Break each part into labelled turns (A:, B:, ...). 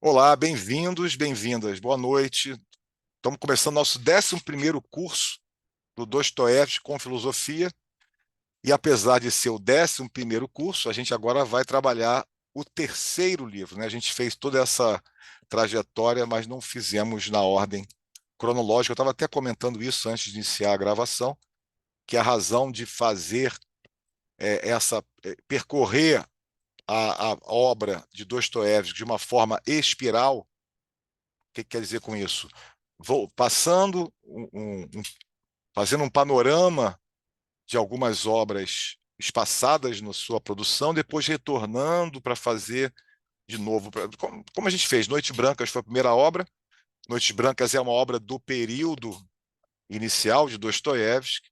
A: Olá, bem-vindos, bem-vindas, boa noite. Estamos começando nosso 11º curso do Dostoiévski com filosofia, e apesar de ser o 11º curso, a gente agora vai trabalhar o terceiro livro, né? A gente fez toda essa trajetória, mas não fizemos na ordem cronológica. Eu estava até comentando isso antes de iniciar a gravação, que a razão de fazer percorrer a obra de Dostoiévski de uma forma espiral. O que quer dizer com isso? Vou passando fazendo um panorama de algumas obras espaçadas na sua produção, depois retornando para fazer de novo, como a gente fez. Noites Brancas foi a primeira obra. Noites Brancas é uma obra do período inicial de Dostoiévski.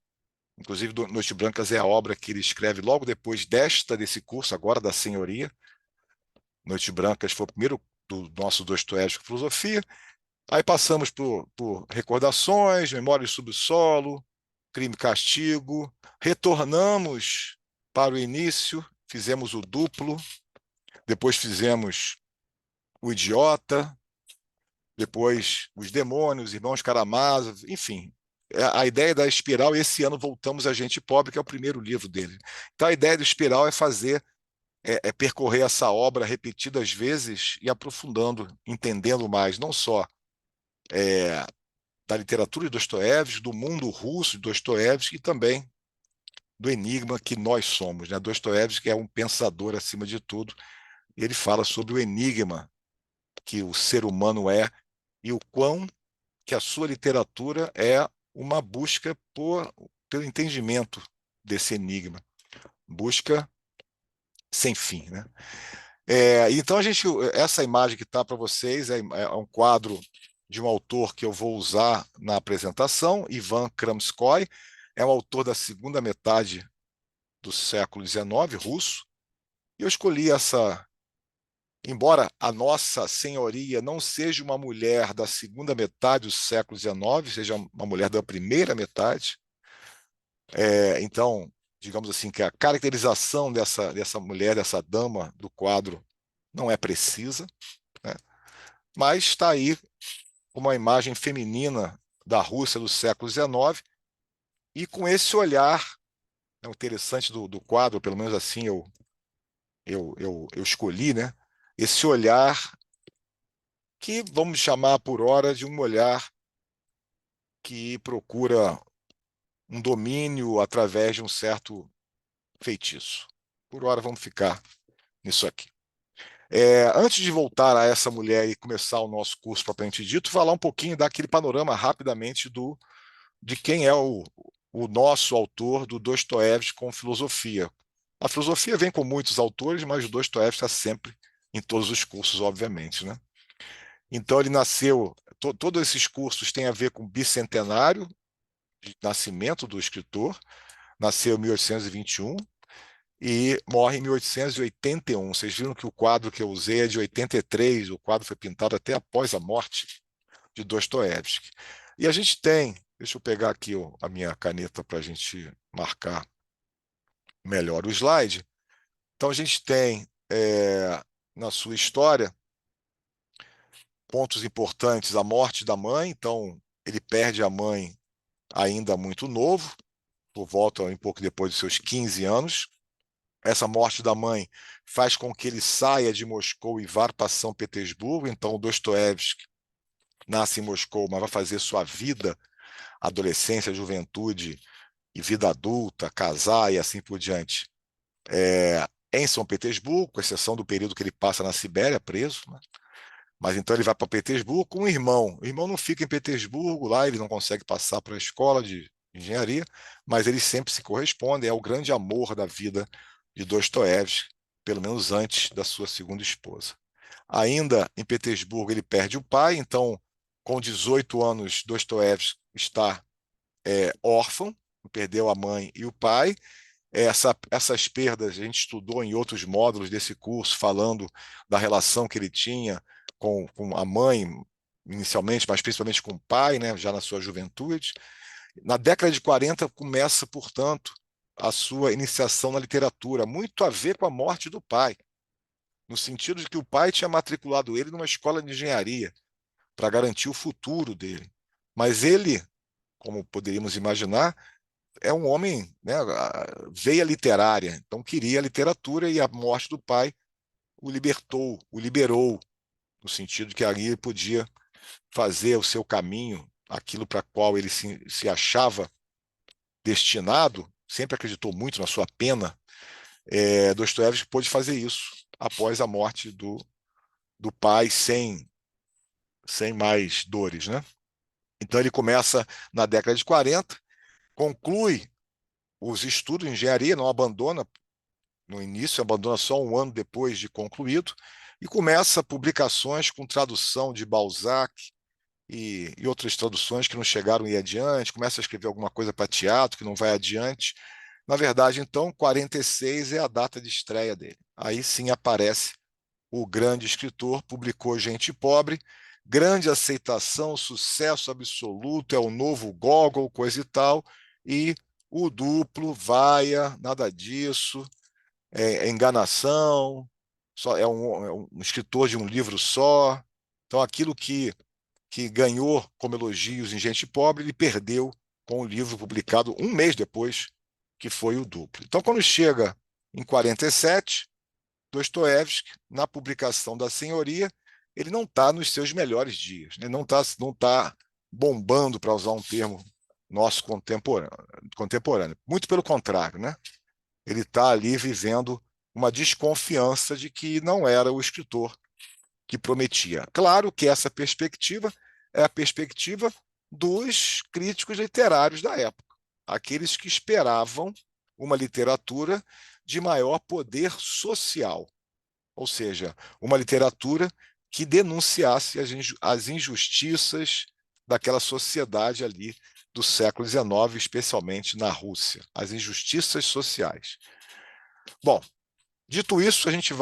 A: Inclusive, Noites Brancas é a obra que ele escreve logo depois desse curso, agora da Senhoria. Noites Brancas foi o primeiro do nosso Dostoiévski Filosofia. Aí passamos por Recordações, Memória e Subsolo, Crime e Castigo, retornamos para o início, fizemos o Duplo, depois fizemos o Idiota, depois os Demônios, Irmãos Karamazov, enfim. A ideia da espiral, esse ano voltamos a Gente Pobre, que é o primeiro livro dele. Então a ideia do espiral é percorrer essa obra repetidas vezes e aprofundando, entendendo mais, não só da literatura de Dostoiévski, do mundo russo de Dostoiévski e também do enigma que nós somos, né? Dostoiévski é um pensador acima de tudo, e ele fala sobre o enigma que o ser humano é e o quão que a sua literatura é uma busca pelo entendimento desse enigma, busca sem fim, né? Então essa imagem que está para vocês é um quadro de um autor que eu vou usar na apresentação, Ivan Kramskoy, é um autor da segunda metade do século XIX, russo, e eu escolhi embora a Nossa Senhoria não seja uma mulher da segunda metade do século XIX, seja uma mulher da primeira metade, então, digamos assim, que a caracterização dessa mulher, dessa dama do quadro, não é precisa, né? Mas está aí uma imagem feminina da Rússia do século XIX, e com esse olhar, é interessante do quadro, pelo menos assim eu escolhi, né? Esse olhar que vamos chamar por hora de um olhar que procura um domínio através de um certo feitiço. Por hora vamos ficar nisso aqui. Antes de voltar a essa mulher e começar o nosso curso propriamente dito, falar um pouquinho daquele panorama rapidamente de quem é o nosso autor do Dostoiévski com filosofia. A filosofia vem com muitos autores, mas o Dostoiévski está sempre em todos os cursos, obviamente, né? Então ele nasceu, todos esses cursos têm a ver com o bicentenário de nascimento do escritor. Nasceu em 1821 e morre em 1881. Vocês viram que o quadro que eu usei é de 83, o quadro foi pintado até após a morte de Dostoiévski. E a gente tem, deixa eu pegar aqui a minha caneta para a gente marcar melhor o slide. Então a gente tem na sua história pontos importantes: a morte da mãe. Então ele perde a mãe ainda muito novo, por volta um pouco depois dos seus 15 anos. Essa morte da mãe faz com que ele saia de Moscou e vá para São Petersburgo. Então o Dostoiévski nasce em Moscou, mas vai fazer sua vida, adolescência, juventude e vida adulta, casar e assim por diante, em São Petersburgo, com exceção do período que ele passa na Sibéria, preso, né? Mas então ele vai para Petersburgo com um irmão. O irmão não fica em Petersburgo, lá ele não consegue passar para a escola de engenharia, mas eles sempre se correspondem. É o grande amor da vida de Dostoiévski, pelo menos antes da sua segunda esposa. Ainda em Petersburgo ele perde o pai, então com 18 anos Dostoiévski está órfão, perdeu a mãe e o pai. Essas perdas a gente estudou em outros módulos desse curso, falando da relação que ele tinha com a mãe, inicialmente, mas principalmente com o pai, né, já na sua juventude. Na década de 40 começa, portanto, a sua iniciação na literatura, muito a ver com a morte do pai. no sentido de que o pai tinha matriculado ele numa escola de engenharia para garantir o futuro dele. Mas ele, como poderíamos imaginar, é um homem, né, veia literária, então queria a literatura e a morte do pai o libertou, o liberou, no sentido de que ali ele podia fazer o seu caminho, aquilo para qual ele se achava destinado, sempre acreditou muito na sua pena. Dostoiévski pôde fazer isso após a morte do pai, sem mais dores, né? Então ele começa na década de 40, conclui os estudos de engenharia, não abandona no início, abandona só um ano depois de concluído, e começa publicações com tradução de Balzac e outras traduções que não chegaram a ir adiante, começa a escrever alguma coisa para teatro que não vai adiante. Na verdade, então, 46 é a data de estreia dele. Aí sim aparece o grande escritor, publicou Gente Pobre, grande aceitação, sucesso absoluto, é o novo Gogol, coisa e tal, e o duplo, vaia, nada disso, é enganação, é um escritor de um livro só. Então, aquilo que ganhou como elogios em Gente Pobre, ele perdeu com o livro publicado um mês depois, que foi o duplo. Então, quando chega em 47, Dostoiévski, na publicação da Senhoria, ele não está nos seus melhores dias, né? Não tá bombando, para usar um termo nosso contemporâneo. Muito pelo contrário, né? Ele está ali vivendo uma desconfiança de que não era o escritor que prometia. Claro que essa perspectiva é a perspectiva dos críticos literários da época, aqueles que esperavam uma literatura de maior poder social, ou seja, uma literatura que denunciasse as injustiças daquela sociedade ali do século XIX, especialmente na Rússia, as injustiças sociais. Bom, dito isso, a gente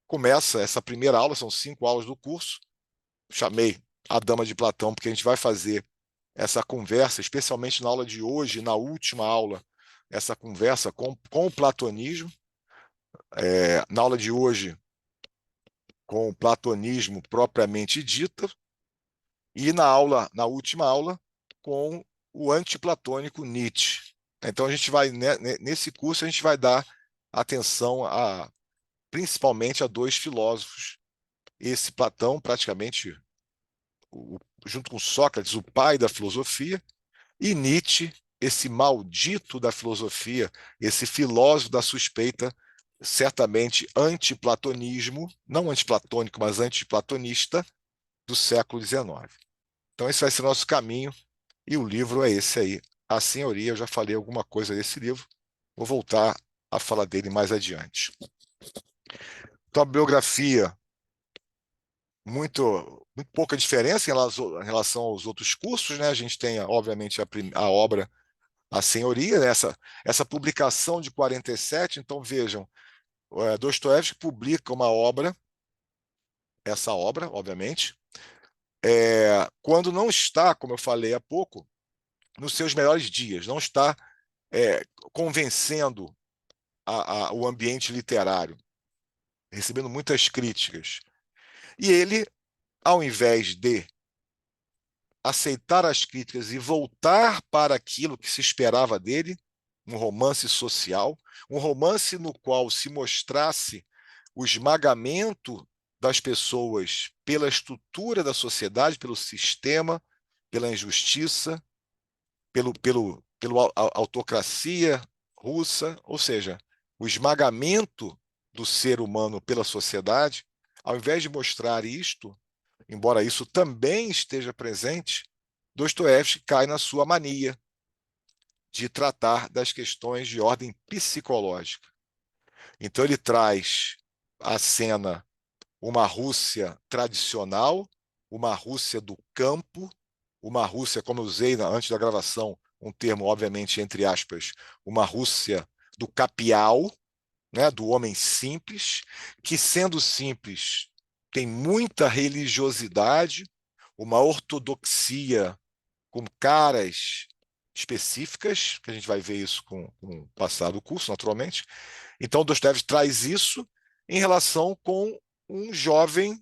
A: começa essa primeira aula, são 5 aulas do curso. Chamei a Dama de Platão porque a gente vai fazer essa conversa, especialmente na aula de hoje, na última aula, essa conversa com o platonismo. Na aula de hoje, com o platonismo propriamente dito, e na última aula, com o antiplatônico Nietzsche. Então, a gente vai, nesse curso, a gente vai dar atenção principalmente a dois filósofos. Esse Platão, praticamente, junto com Sócrates, o pai da filosofia, e Nietzsche, esse maldito da filosofia, esse filósofo da suspeita, certamente antiplatonismo, não antiplatônico, mas antiplatonista, do século XIX. Então, esse vai ser o nosso caminho, e o livro é esse aí. A Senhoria, eu já falei alguma coisa desse livro, vou voltar a falar dele mais adiante. Então, a biografia, muito pouca diferença em relação aos outros cursos, né? A gente tem, obviamente, a obra A Senhoria, né? Essa publicação de 47. Então, vejam, Dostoiévski publica uma obra, essa obra, obviamente, quando não está, como eu falei há pouco, nos seus melhores dias, não está é, convencendo o ambiente literário, recebendo muitas críticas. E ele, ao invés de aceitar as críticas e voltar para aquilo que se esperava dele, um romance social, um romance no qual se mostrasse o esmagamento das pessoas pela estrutura da sociedade, pelo sistema, pela injustiça, pela autocracia russa, ou seja, o esmagamento do ser humano pela sociedade. Ao invés de mostrar isto, embora isso também esteja presente, Dostoiévski cai na sua mania de tratar das questões de ordem psicológica. Então ele traz à cena uma Rússia tradicional, uma Rússia do campo, uma Rússia, como eu usei antes da gravação, um termo, obviamente, entre aspas, uma Rússia do capial, né, do homem simples, que, sendo simples, tem muita religiosidade, uma ortodoxia com caras específicas, que a gente vai ver isso com o passar do curso, naturalmente. Então, Dostoiévski traz isso em relação com um jovem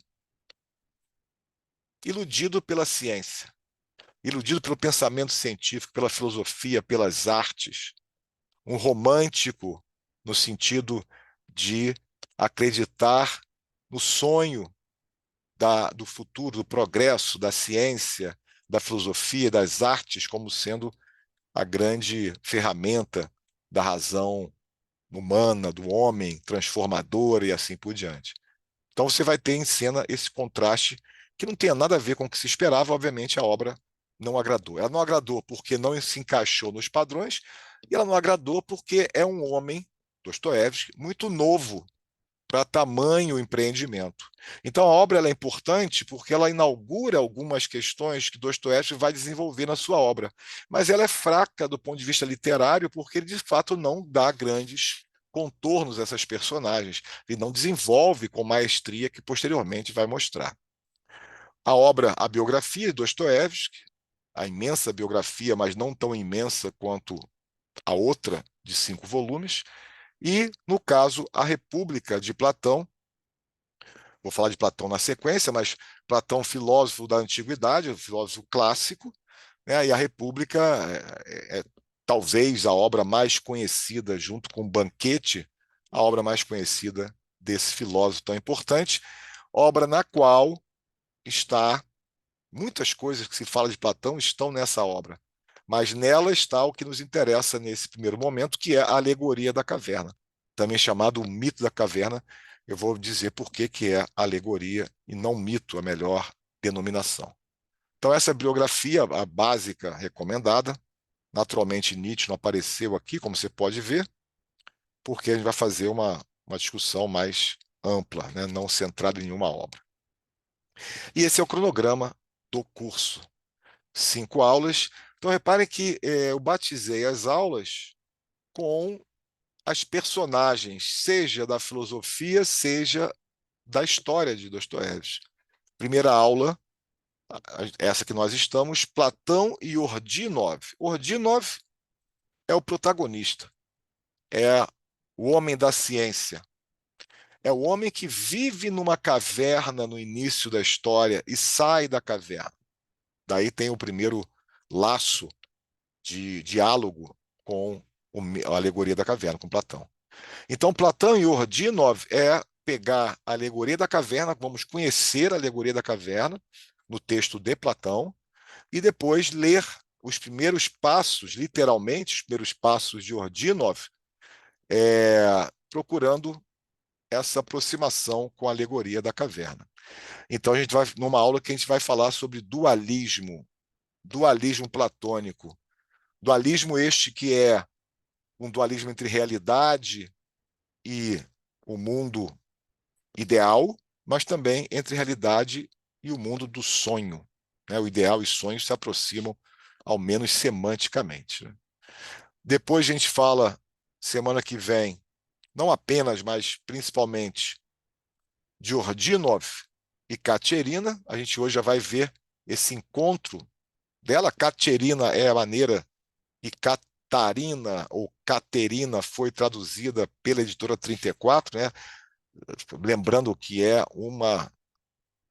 A: iludido pela ciência, iludido pelo pensamento científico, pela filosofia, pelas artes, um romântico no sentido de acreditar no sonho do futuro, do progresso, da ciência, da filosofia, das artes como sendo a grande ferramenta da razão humana, do homem transformador e assim por diante. Então você vai ter em cena esse contraste que não tem nada a ver com o que se esperava. Obviamente a obra não agradou. Ela não agradou porque não se encaixou nos padrões e ela não agradou porque é um homem, Dostoiévski, muito novo para tamanho empreendimento. Então a obra ela é importante porque ela inaugura algumas questões que Dostoiévski vai desenvolver na sua obra, mas ela é fraca do ponto de vista literário porque ele de fato não dá grandes contornos a essas personagens, ele não desenvolve com maestria que posteriormente vai mostrar. A obra, a biografia de Dostoiévski, a imensa biografia, mas não tão imensa quanto a outra de 5 volumes, e, no caso, a República de Platão. Vou falar de Platão na sequência, mas Platão, filósofo da antiguidade, filósofo clássico, né? E a República é talvez a obra mais conhecida, junto com o Banquete, a obra mais conhecida desse filósofo tão importante, obra na qual está muitas coisas que se fala de Platão estão nessa obra, mas nela está o que nos interessa nesse primeiro momento, que é a alegoria da caverna, também chamado o mito da caverna. Eu vou dizer por que que é alegoria e não mito, a melhor denominação. Então, essa é a biografia, a básica recomendada. Naturalmente, Nietzsche não apareceu aqui, como você pode ver, porque a gente vai fazer uma discussão mais ampla, né? Não centrada em nenhuma obra. E esse é o cronograma do curso. 5 aulas. Então, reparem que eu batizei as aulas com as personagens, seja da filosofia, seja da história de Dostoiévski. Primeira aula, essa que nós estamos, Platão e Ordinov. Ordinov é o protagonista, é o homem da ciência, é o homem que vive numa caverna no início da história e sai da caverna. Daí tem o primeiro laço de diálogo com a alegoria da caverna, com Platão. Então, Platão e Ordinov é pegar a alegoria da caverna, vamos conhecer a alegoria da caverna no texto de Platão, e depois ler os primeiros passos, literalmente, os primeiros passos de Ordinov, procurando essa aproximação com a alegoria da caverna. Então, a gente vai, numa aula que a gente vai falar sobre dualismo, dualismo platônico. Dualismo este que é um dualismo entre realidade e o mundo ideal, mas também entre realidade e o mundo do sonho, né? O ideal e sonho se aproximam, ao menos semanticamente, né? Depois a gente fala, semana que vem, não apenas, mas principalmente, de Ordinov e Katerina. A gente hoje já vai ver esse encontro dela. Katerina é a maneira e Catarina ou Caterina foi traduzida pela editora 34, né? Lembrando que é uma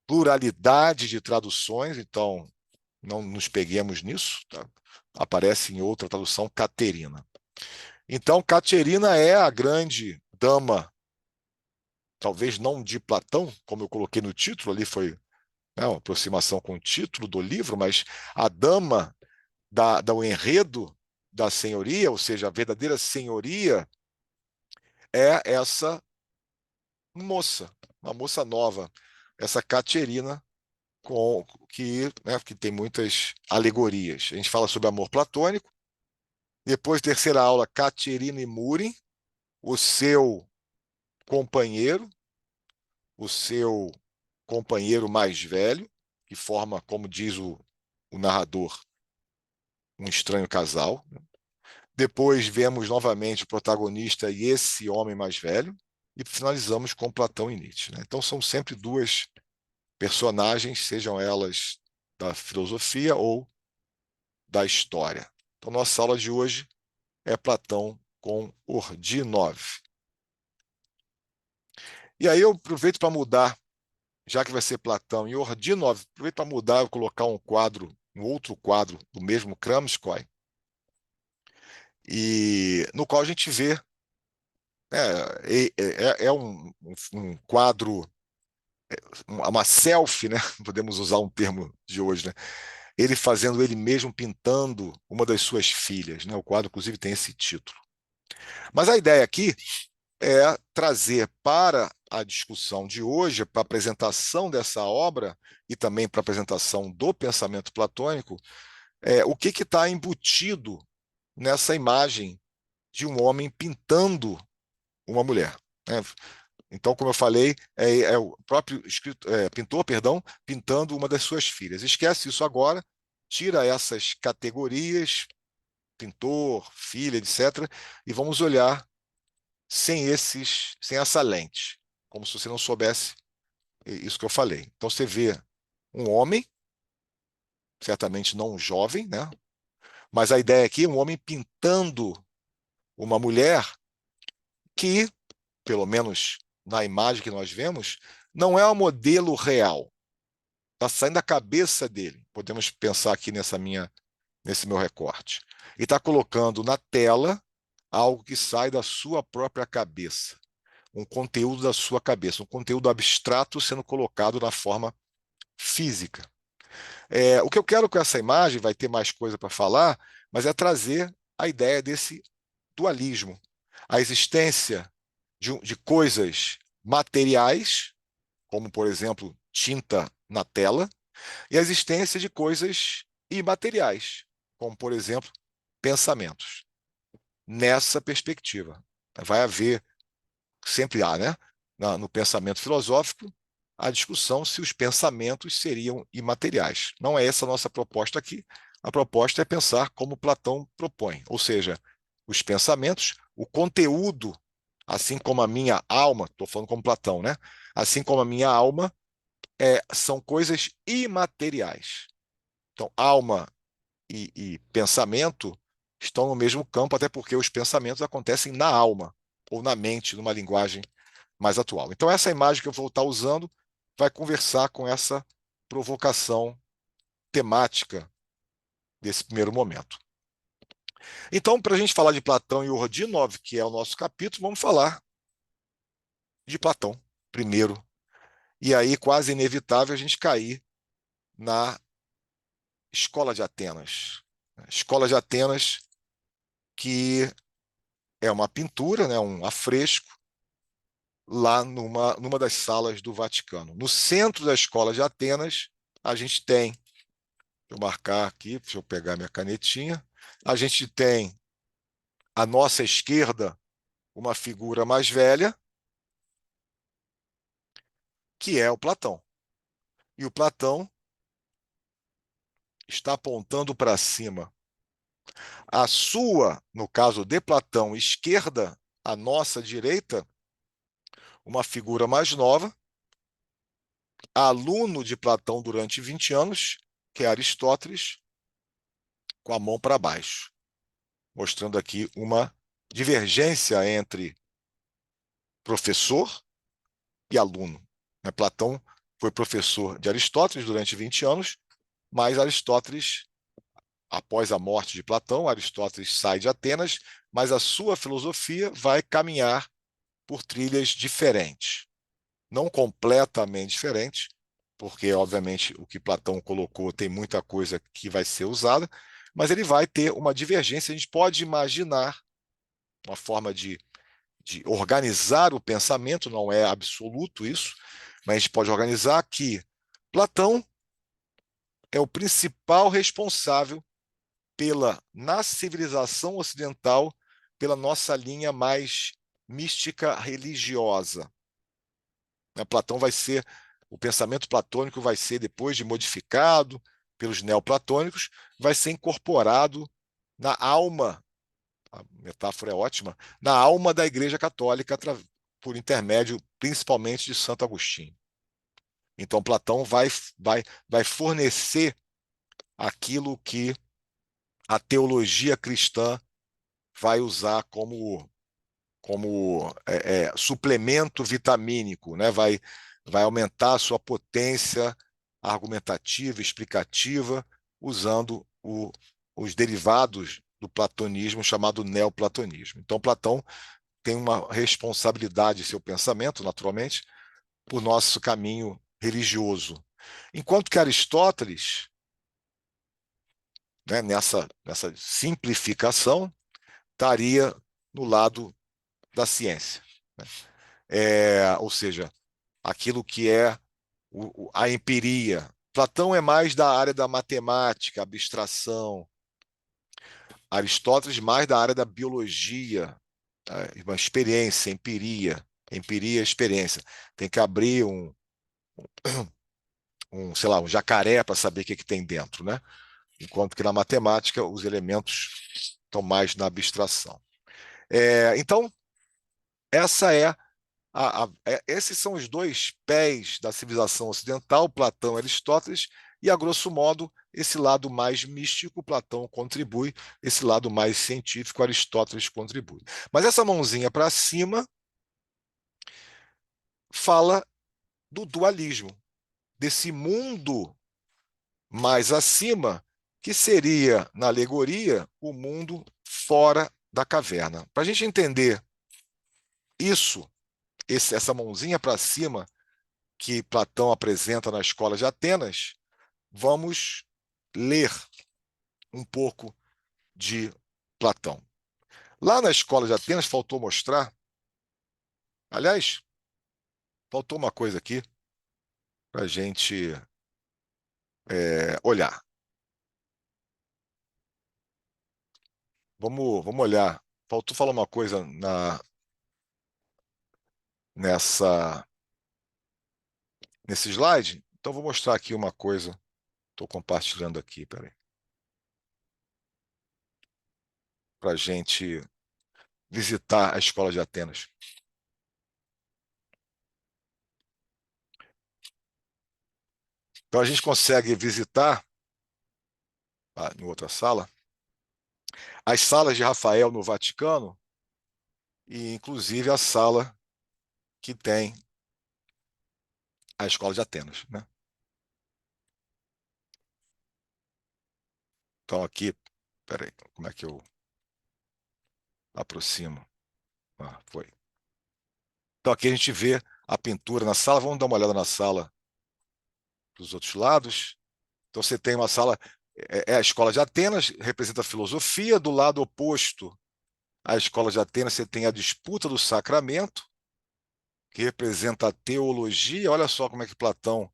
A: pluralidade de traduções, então não nos peguemos nisso, tá? Aparece em outra tradução Caterina. Então, Caterina é a grande dama, talvez não de Platão, como eu coloquei no título, ali foi, né, uma aproximação com o título do livro, mas a dama do enredo da senhoria, ou seja, a verdadeira senhoria, é essa moça, uma moça nova, essa Caterina, que tem muitas alegorias. A gente fala sobre amor platônico. Depois, terceira aula, Caterina e Murin, o seu companheiro, o seu companheiro mais velho, que forma, como diz o narrador, um estranho casal. Depois vemos novamente o protagonista e esse homem mais velho, e finalizamos com Platão e Nietzsche, né? Então são sempre duas personagens, sejam elas da filosofia ou da história. Então, nossa aula de hoje é Platão com Ordinov. E aí eu aproveito para mudar, já que vai ser Platão e Ordinov, aproveito para mudar, eu colocar um quadro, um outro quadro do mesmo Kramskoi, e no qual a gente vê, é um quadro, uma selfie, né? Podemos usar um termo de hoje, né? Ele fazendo ele mesmo pintando uma das suas filhas, né? O quadro, inclusive, tem esse título. Mas a ideia aqui é trazer para a discussão de hoje, para a apresentação dessa obra e também para a apresentação do pensamento platônico, o que está embutido nessa imagem de um homem pintando uma mulher, né? Então, como eu falei, é o próprio pintor, perdão, pintando uma das suas filhas. Esquece isso agora, tira essas categorias, pintor, filha, etc., e vamos olhar sem essa lente, como se você não soubesse isso que eu falei. Então você vê um homem, certamente não um jovem, né? Mas a ideia aqui é um homem pintando uma mulher que, pelo menos na imagem que nós vemos, não é um modelo real. Está saindo da cabeça dele. Podemos pensar aqui nesse meu recorte. E está colocando na tela algo que sai da sua própria cabeça, um conteúdo da sua cabeça, um conteúdo abstrato sendo colocado na forma física. O que eu quero com essa imagem, vai ter mais coisa para falar, mas é trazer a ideia desse dualismo, a existência de coisas materiais, como, por exemplo, tinta na tela, e a existência de coisas imateriais, como, por exemplo, pensamentos. Nessa perspectiva, vai haver, sempre há, né, no pensamento filosófico, a discussão se os pensamentos seriam imateriais. Não é essa a nossa proposta aqui. A proposta é pensar como Platão propõe, ou seja, os pensamentos, o conteúdo, assim como a minha alma, estou falando como Platão, né? Assim como a minha alma, são coisas imateriais. Então, alma e pensamento estão no mesmo campo, até porque os pensamentos acontecem na alma ou na mente, numa linguagem mais atual. Então, essa imagem que eu vou estar usando vai conversar com essa provocação temática desse primeiro momento. Então, para a gente falar de Platão e Ordinov, que é o nosso capítulo, vamos falar de Platão primeiro. E aí, quase inevitável a gente cair na Escola de Atenas. Escola de Atenas, que é uma pintura, né, um afresco, lá numa das salas do Vaticano. No centro da Escola de Atenas, a gente tem, deixa eu marcar aqui, deixa eu pegar minha canetinha, a gente tem à nossa esquerda uma figura mais velha, que é o Platão. E o Platão está apontando para cima. A sua, no caso de Platão, esquerda, a nossa direita, uma figura mais nova, aluno de Platão durante 20 anos, que é Aristóteles, com a mão para baixo, mostrando aqui uma divergência entre professor e aluno. Platão foi professor de Aristóteles durante 20 anos, mas Aristóteles, após a morte de Platão, Aristóteles sai de Atenas, mas a sua filosofia vai caminhar por trilhas diferentes. Não completamente diferentes, porque, obviamente, o que Platão colocou tem muita coisa que vai ser usada, mas ele vai ter uma divergência. A gente pode imaginar uma forma de organizar o pensamento, não é absoluto isso, mas a gente pode organizar que Platão é o principal responsável na civilização ocidental, pela nossa linha mais mística religiosa. Platão vai ser, o pensamento platônico vai ser, depois de modificado pelos neoplatônicos, vai ser incorporado na alma, a metáfora é ótima, na alma da Igreja Católica, por intermédio principalmente de Santo Agostinho. Então, Platão vai fornecer aquilo que a teologia cristã vai usar como como suplemento vitamínico, né? Vai aumentar a sua potência argumentativa, explicativa, usando os derivados do platonismo chamado neoplatonismo. Então, Platão tem uma responsabilidade em seu pensamento, naturalmente, por nosso caminho religioso. Enquanto que Aristóteles, né, nessa simplificação, estaria no lado da ciência, né? Ou seja, aquilo que é a empiria. Platão é mais da área da matemática, abstração. Aristóteles mais da área da biologia, uma experiência, empiria. Empiria, experiência. Tem que abrir sei lá, um jacaré para saber o que tem dentro, né? Enquanto que na matemática os elementos estão mais na abstração. Então, essa esses são os dois pés da civilização ocidental, Platão e Aristóteles, e, a grosso modo, esse lado mais místico, Platão contribui, esse lado mais científico, Aristóteles contribui. Mas essa mãozinha para cima fala do dualismo, desse mundo mais acima, que seria, na alegoria, o mundo fora da caverna. Para a gente entender isso, essa mãozinha para cima que Platão apresenta na Escola de Atenas, vamos ler um pouco de Platão. Lá na Escola de Atenas faltou mostrar, aliás, faltou uma coisa aqui para a gente olhar. Vamos olhar. Faltou falar uma coisa nessa, nesse slide. Então, vou mostrar aqui uma coisa. Estou compartilhando aqui, peraí, para a gente visitar a Escola de Atenas. Então, a gente consegue visitar, em outra sala, as salas de Rafael no Vaticano, e inclusive a sala que tem a Escola de Atenas, né? Então aqui, peraí, como é que eu aproximo? Foi. Então aqui a gente vê a pintura na sala. Vamos dar uma olhada na sala dos outros lados. Então você tem uma sala, a Escola de Atenas, representa a filosofia. Do lado oposto à Escola de Atenas, você tem a disputa do sacramento, que representa a teologia. Olha só como é que Platão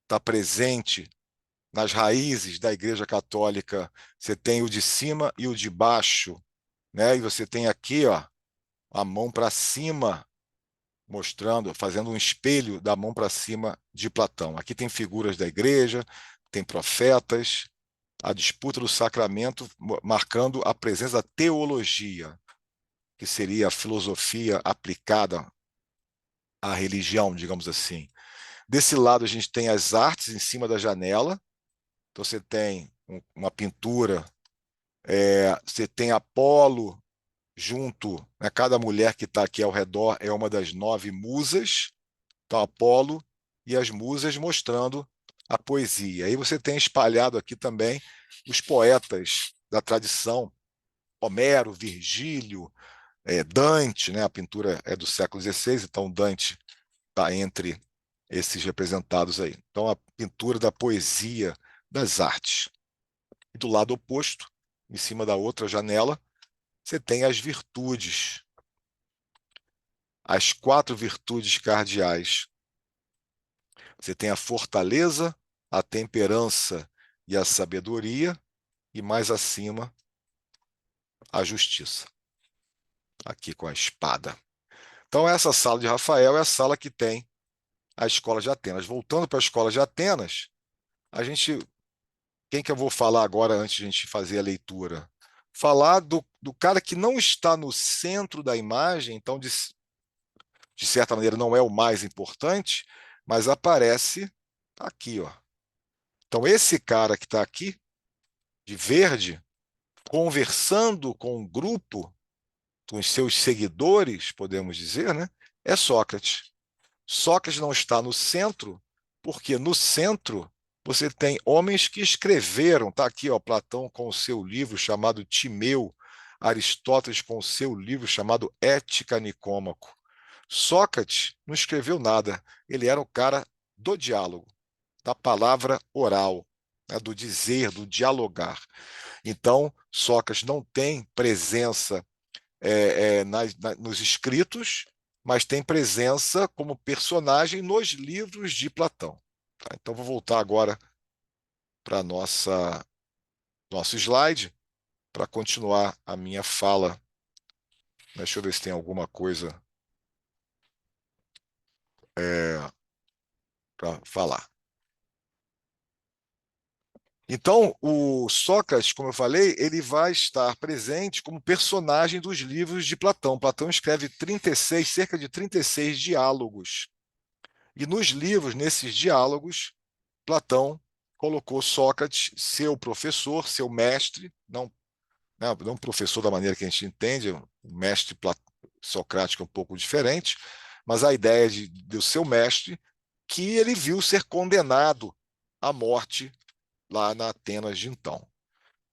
A: está presente nas raízes da Igreja Católica. Você tem o de cima e o de baixo, né? E você tem aqui, ó, a mão para cima, mostrando, fazendo um espelho da mão para cima de Platão. Aqui tem figuras da igreja, tem profetas, a disputa do sacramento, marcando a presença da teologia, que seria a filosofia aplicada à religião, digamos assim. Desse lado, a gente tem as artes em cima da janela. Então, você tem uma pintura, você tem Apolo junto, né, cada mulher que está aqui ao redor é uma das 9 musas. Então, Apolo e as musas mostrando a poesia. Aí você tem espalhado aqui também os poetas da tradição, Homero, Virgílio, Dante, né? A pintura é do século XVI, então Dante está entre esses representados aí. Então, a pintura da poesia, das artes. E do lado oposto, em cima da outra janela, você tem as virtudes, as 4 virtudes cardeais. Você tem a fortaleza, a temperança e a sabedoria, e mais acima, a justiça, aqui com a espada. Então, essa sala de Rafael é a sala que tem a Escola de Atenas. Voltando para a Escola de Atenas, a gente. Quem que eu vou falar agora antes de a gente fazer a leitura? Falar do cara que não está no centro da imagem, então, de certa maneira, não é o mais importante, mas aparece aqui, ó. Então, esse cara que está aqui, de verde, conversando com o grupo, com os seus seguidores, podemos dizer, né, é Sócrates. Sócrates não está no centro, porque no centro você tem homens que escreveram, está aqui, ó, Platão com o seu livro chamado Timeu, Aristóteles com o seu livro chamado Ética Nicômaco. Sócrates não escreveu nada, ele era o cara do diálogo, da palavra oral, né, do dizer, do dialogar. Então, Sócrates não tem presença nos escritos, mas tem presença como personagem nos livros de Platão. Tá? Então, vou voltar agora para nosso slide para continuar a minha fala. Deixa eu ver se tem alguma coisa para falar. Então, o Sócrates, como eu falei, ele vai estar presente como personagem dos livros de Platão. Platão escreve 36, cerca de 36 diálogos. E nos livros, nesses diálogos, Platão colocou Sócrates, seu professor, seu mestre, não professor da maneira que a gente entende, o mestre socrático é um pouco diferente, mas a ideia do seu mestre, que ele viu ser condenado à morte lá na Atenas de então.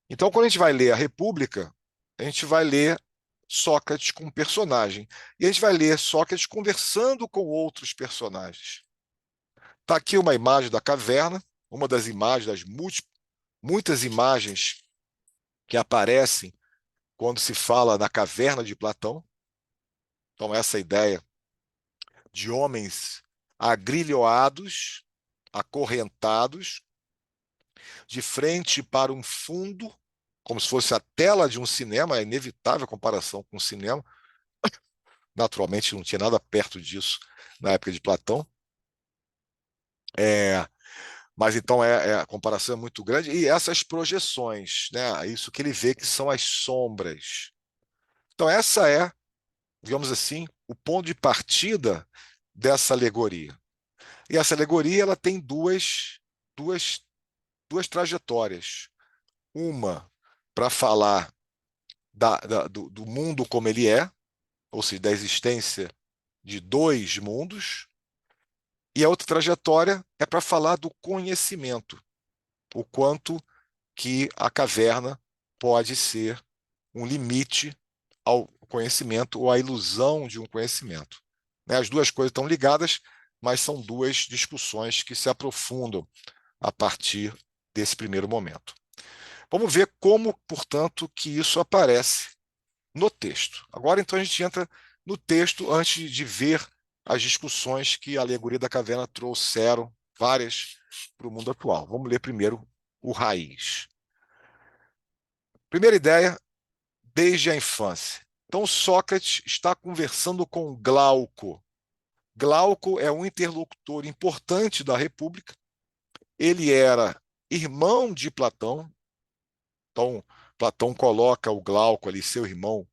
A: Então, quando a gente vai ler a República, a gente vai ler Sócrates como personagem, e a gente vai ler Sócrates conversando com outros personagens. Está aqui uma imagem da caverna, uma das imagens, das muitas imagens que aparecem quando se fala na caverna de Platão. Então, essa ideia de homens agrilhoados, acorrentados, de frente para um fundo, como se fosse a tela de um cinema, é inevitável a comparação com o cinema. Naturalmente, não tinha nada perto disso na época de Platão. É, mas então a comparação é muito grande. E essas projeções, né, isso que ele vê que são as sombras. Então, essa é, digamos assim, o ponto de partida dessa alegoria. E essa alegoria ela tem duas, duas trajetórias. Uma para falar do mundo como ele é, ou seja, da existência de dois mundos, e a outra trajetória é para falar do conhecimento, o quanto que a caverna pode ser um limite ao conhecimento ou à ilusão de um conhecimento. Né? As duas coisas estão ligadas, mas são duas discussões que se aprofundam a partir desse primeiro momento. Vamos ver como, portanto, que isso aparece no texto. Agora, então, a gente entra no texto antes de ver as discussões que a alegoria da caverna trouxeram, várias, para o mundo atual. Vamos ler primeiro o raiz. Primeira ideia, desde a infância. Então, Sócrates está conversando com Glauco. Glauco é um interlocutor importante da República. Ele era irmão de Platão. Então, Platão coloca o Glauco ali, seu irmão,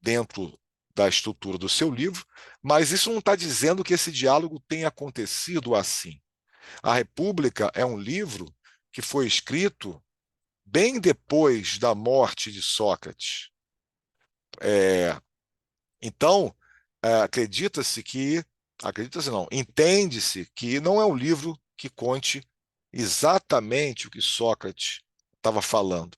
A: dentro da estrutura do seu livro, mas isso não está dizendo que esse diálogo tenha acontecido assim. A República é um livro que foi escrito bem depois da morte de Sócrates. É, então, acredita-se não, entende-se que não é um livro que conte exatamente o que Sócrates estava falando,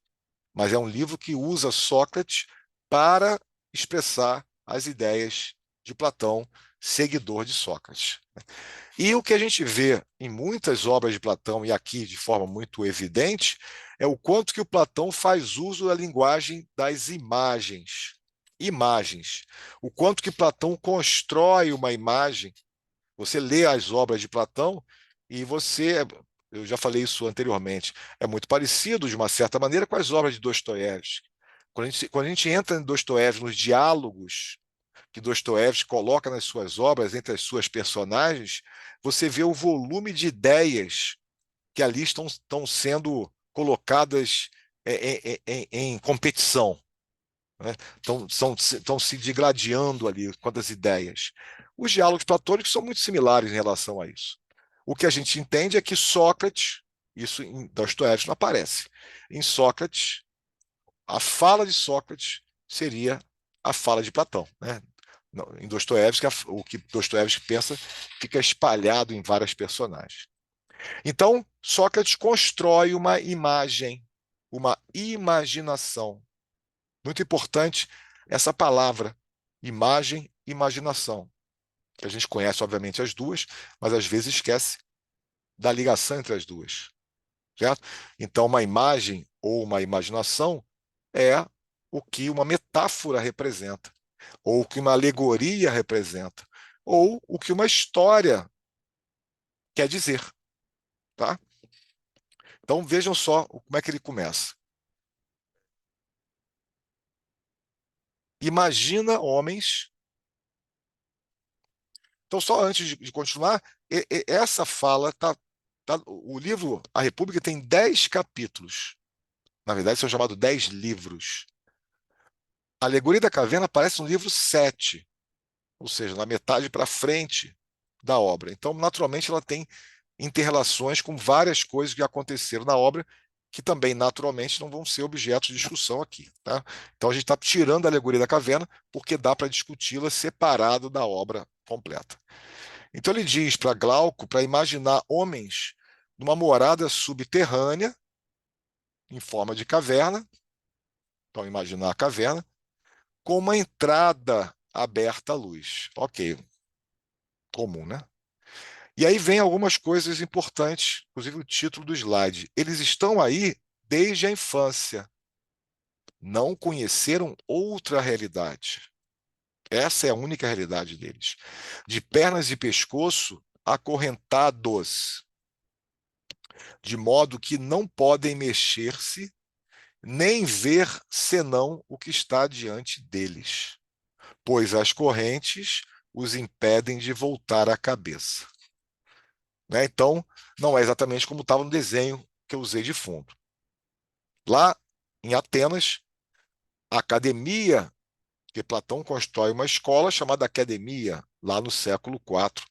A: mas é um livro que usa Sócrates para expressar as ideias de Platão, seguidor de Sócrates. E o que a gente vê em muitas obras de Platão, e aqui de forma muito evidente, é o quanto que o Platão faz uso da linguagem das imagens. Imagens. O quanto que Platão constrói uma imagem. Você lê as obras de Platão e eu já falei isso anteriormente, é muito parecido, de uma certa maneira, com as obras de Dostoiévski. Quando a gente entra em Dostoiévski, nos diálogos que Dostoiévski coloca nas suas obras, entre as suas personagens, você vê o volume de ideias que ali estão sendo colocadas em competição. Né? Estão se digladiando ali quantas ideias. Os diálogos platônicos são muito similares em relação a isso. O que a gente entende é que Sócrates, isso em Dostoiévski não aparece, em Sócrates, a fala de Sócrates seria a fala de Platão, né? Em Dostoiévski, o que Dostoiévski pensa fica espalhado em várias personagens. Então, Sócrates constrói uma imagem, uma imaginação. Muito importante essa palavra, imagem, imaginação, que a gente conhece, obviamente, as duas, mas às vezes esquece da ligação entre as duas, certo? Então, uma imagem ou uma imaginação é o que uma metáfora representa, ou o que uma alegoria representa, ou o que uma história quer dizer, tá? Então, vejam só como é que ele começa. Imagina homens. Então, só antes de continuar, essa fala o livro A República tem 10 capítulos. Na verdade, são chamados 10 livros. A Alegoria da Caverna aparece no livro 7, ou seja, na metade para frente da obra. Então, naturalmente, ela tem interrelações com várias coisas que aconteceram na obra, que também, naturalmente, não vão ser objeto de discussão aqui. Tá? Então, a gente está tirando a Alegoria da Caverna porque dá para discuti-la separado da obra completa. Então, ele diz para Glauco para imaginar homens numa morada subterrânea, em forma de caverna, então, imaginar a caverna, com uma entrada aberta à luz. Ok, comum, né? E aí vem algumas coisas importantes, inclusive o título do slide. Eles estão aí desde a infância. Não conheceram outra realidade. Essa é a única realidade deles. De pernas e pescoço acorrentados, de modo que não podem mexer-se, nem ver senão o que está diante deles, pois as correntes os impedem de voltar a cabeça. Né? Então, não é exatamente como estava no desenho que eu usei de fundo. Lá em Atenas, a academia, que Platão constrói uma escola chamada Academia, lá no século IV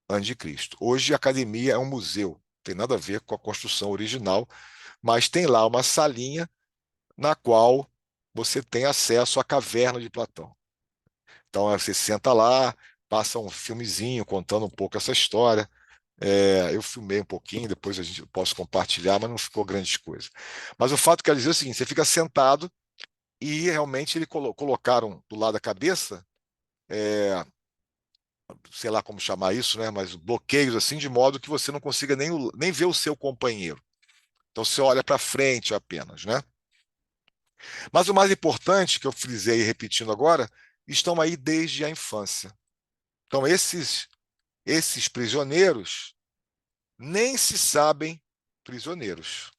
A: a.C. Hoje a academia é um museu, não tem nada a ver com a construção original, mas tem lá uma salinha na qual você tem acesso à caverna de Platão. Então você senta lá, passa um filmezinho contando um pouco essa história. Eu filmei um pouquinho, depois a gente posso compartilhar, mas não ficou grande coisa. Mas o fato quer dizer o seguinte: você fica sentado e realmente ele colocaram do lado da cabeça, é, sei lá como chamar isso, né? Mas bloqueios assim, de modo que você não consiga nem ver o seu companheiro. Então você olha para frente apenas, né? Mas o mais importante, que eu frisei repetindo agora, estão aí desde a infância. Então esses prisioneiros nem se sabem prisioneiros.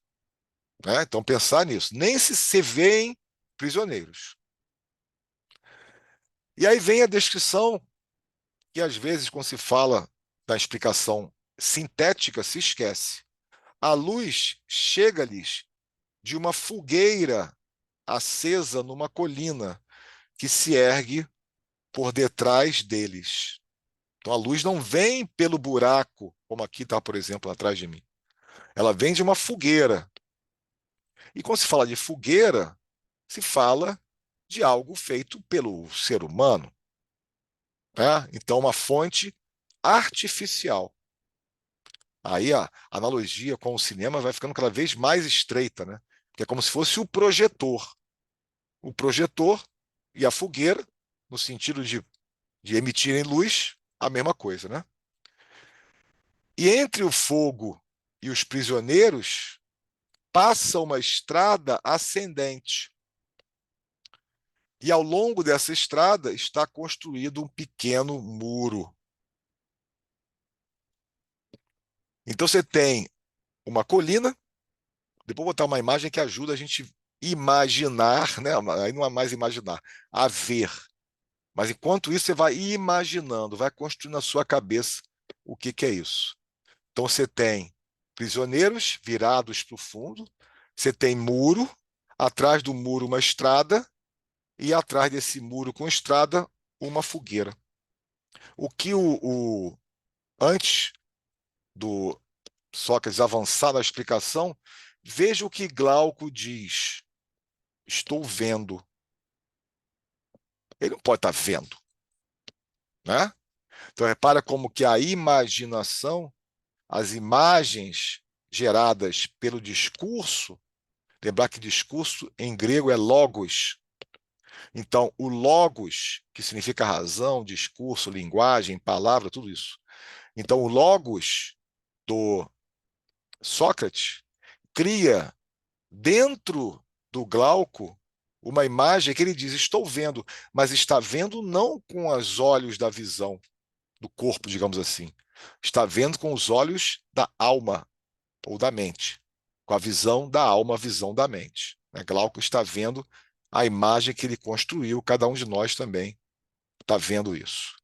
A: Né? Então, pensar nisso. Nem se veem prisioneiros. E aí vem a descrição, que às vezes, quando se fala da explicação sintética, se esquece. A luz chega-lhes de uma fogueira acesa numa colina que se ergue por detrás deles. Então, a luz não vem pelo buraco, como aqui está, por exemplo, atrás de mim. Ela vem de uma fogueira. E quando se fala de fogueira, se fala de algo feito pelo ser humano. Né? Então, uma fonte artificial. Aí a analogia com o cinema vai ficando cada vez mais estreita, né? Porque é como se fosse o projetor. O projetor e a fogueira, no sentido de emitirem luz, a mesma coisa, né? E entre o fogo e os prisioneiros passa uma estrada ascendente. E ao longo dessa estrada está construído um pequeno muro. Então você tem uma colina, depois vou botar uma imagem que ajuda a gente imaginar, né? Aí não é mais imaginar, a ver. Mas enquanto isso você vai imaginando, vai construindo na sua cabeça o que que é isso. Então você tem prisioneiros virados para o fundo, você tem muro, atrás do muro uma estrada e atrás desse muro com estrada uma fogueira. O que antes do Sócrates avançar na explicação, veja o que Glauco diz. Estou vendo. Ele não pode estar vendo, né? Então, repara como que a imaginação, as imagens geradas pelo discurso, lembrar que discurso em grego é logos. Então, o logos, que significa razão, discurso, linguagem, palavra, tudo isso. Então, o logos do Sócrates cria dentro do Glauco uma imagem que ele diz: estou vendo, mas está vendo não com os olhos da visão do corpo, digamos assim. Está vendo com os olhos da alma ou da mente, com a visão da alma, a visão da mente. Glauco está vendo a imagem que ele construiu, cada um de nós também está vendo isso.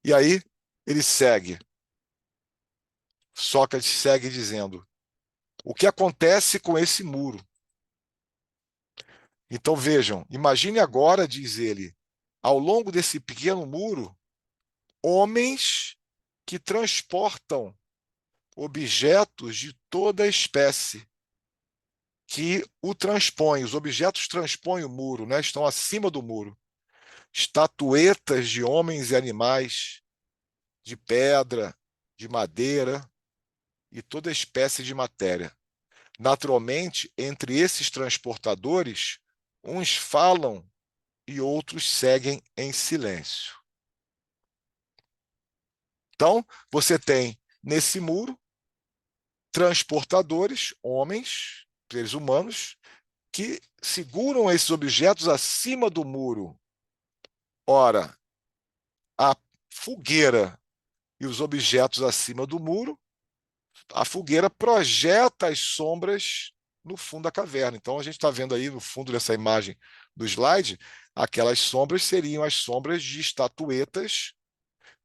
A: E aí ele segue, Sócrates segue dizendo: o que acontece com esse muro? Então vejam, imagine agora, diz ele, ao longo desse pequeno muro, homens que transportam objetos de toda espécie, que o transpõem, os objetos transpõem o muro, né? Estão acima do muro. Estatuetas de homens e animais, de pedra, de madeira e toda espécie de matéria. Naturalmente, entre esses transportadores, uns falam e outros seguem em silêncio. Então, você tem nesse muro transportadores, homens, seres humanos, que seguram esses objetos acima do muro. Ora, a fogueira e os objetos acima do muro, a fogueira projeta as sombras no fundo da caverna. Então, a gente está vendo aí no fundo dessa imagem do slide, aquelas sombras seriam as sombras de estatuetas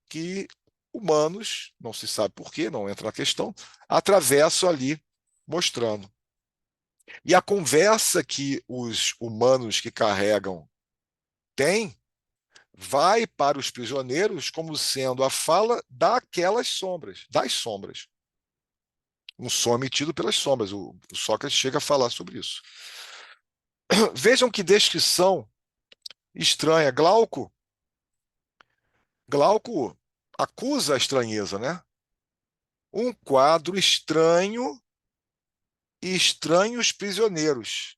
A: que humanos, não se sabe por quê, não entra na questão, atravessam ali mostrando. E a conversa que os humanos que carregam têm vai para os prisioneiros como sendo a fala daquelas sombras, das sombras. Um som emitido pelas sombras. O Sócrates chega a falar sobre isso. Vejam que descrição estranha. Glauco acusa a estranheza, né? Um quadro estranho e estranhos prisioneiros.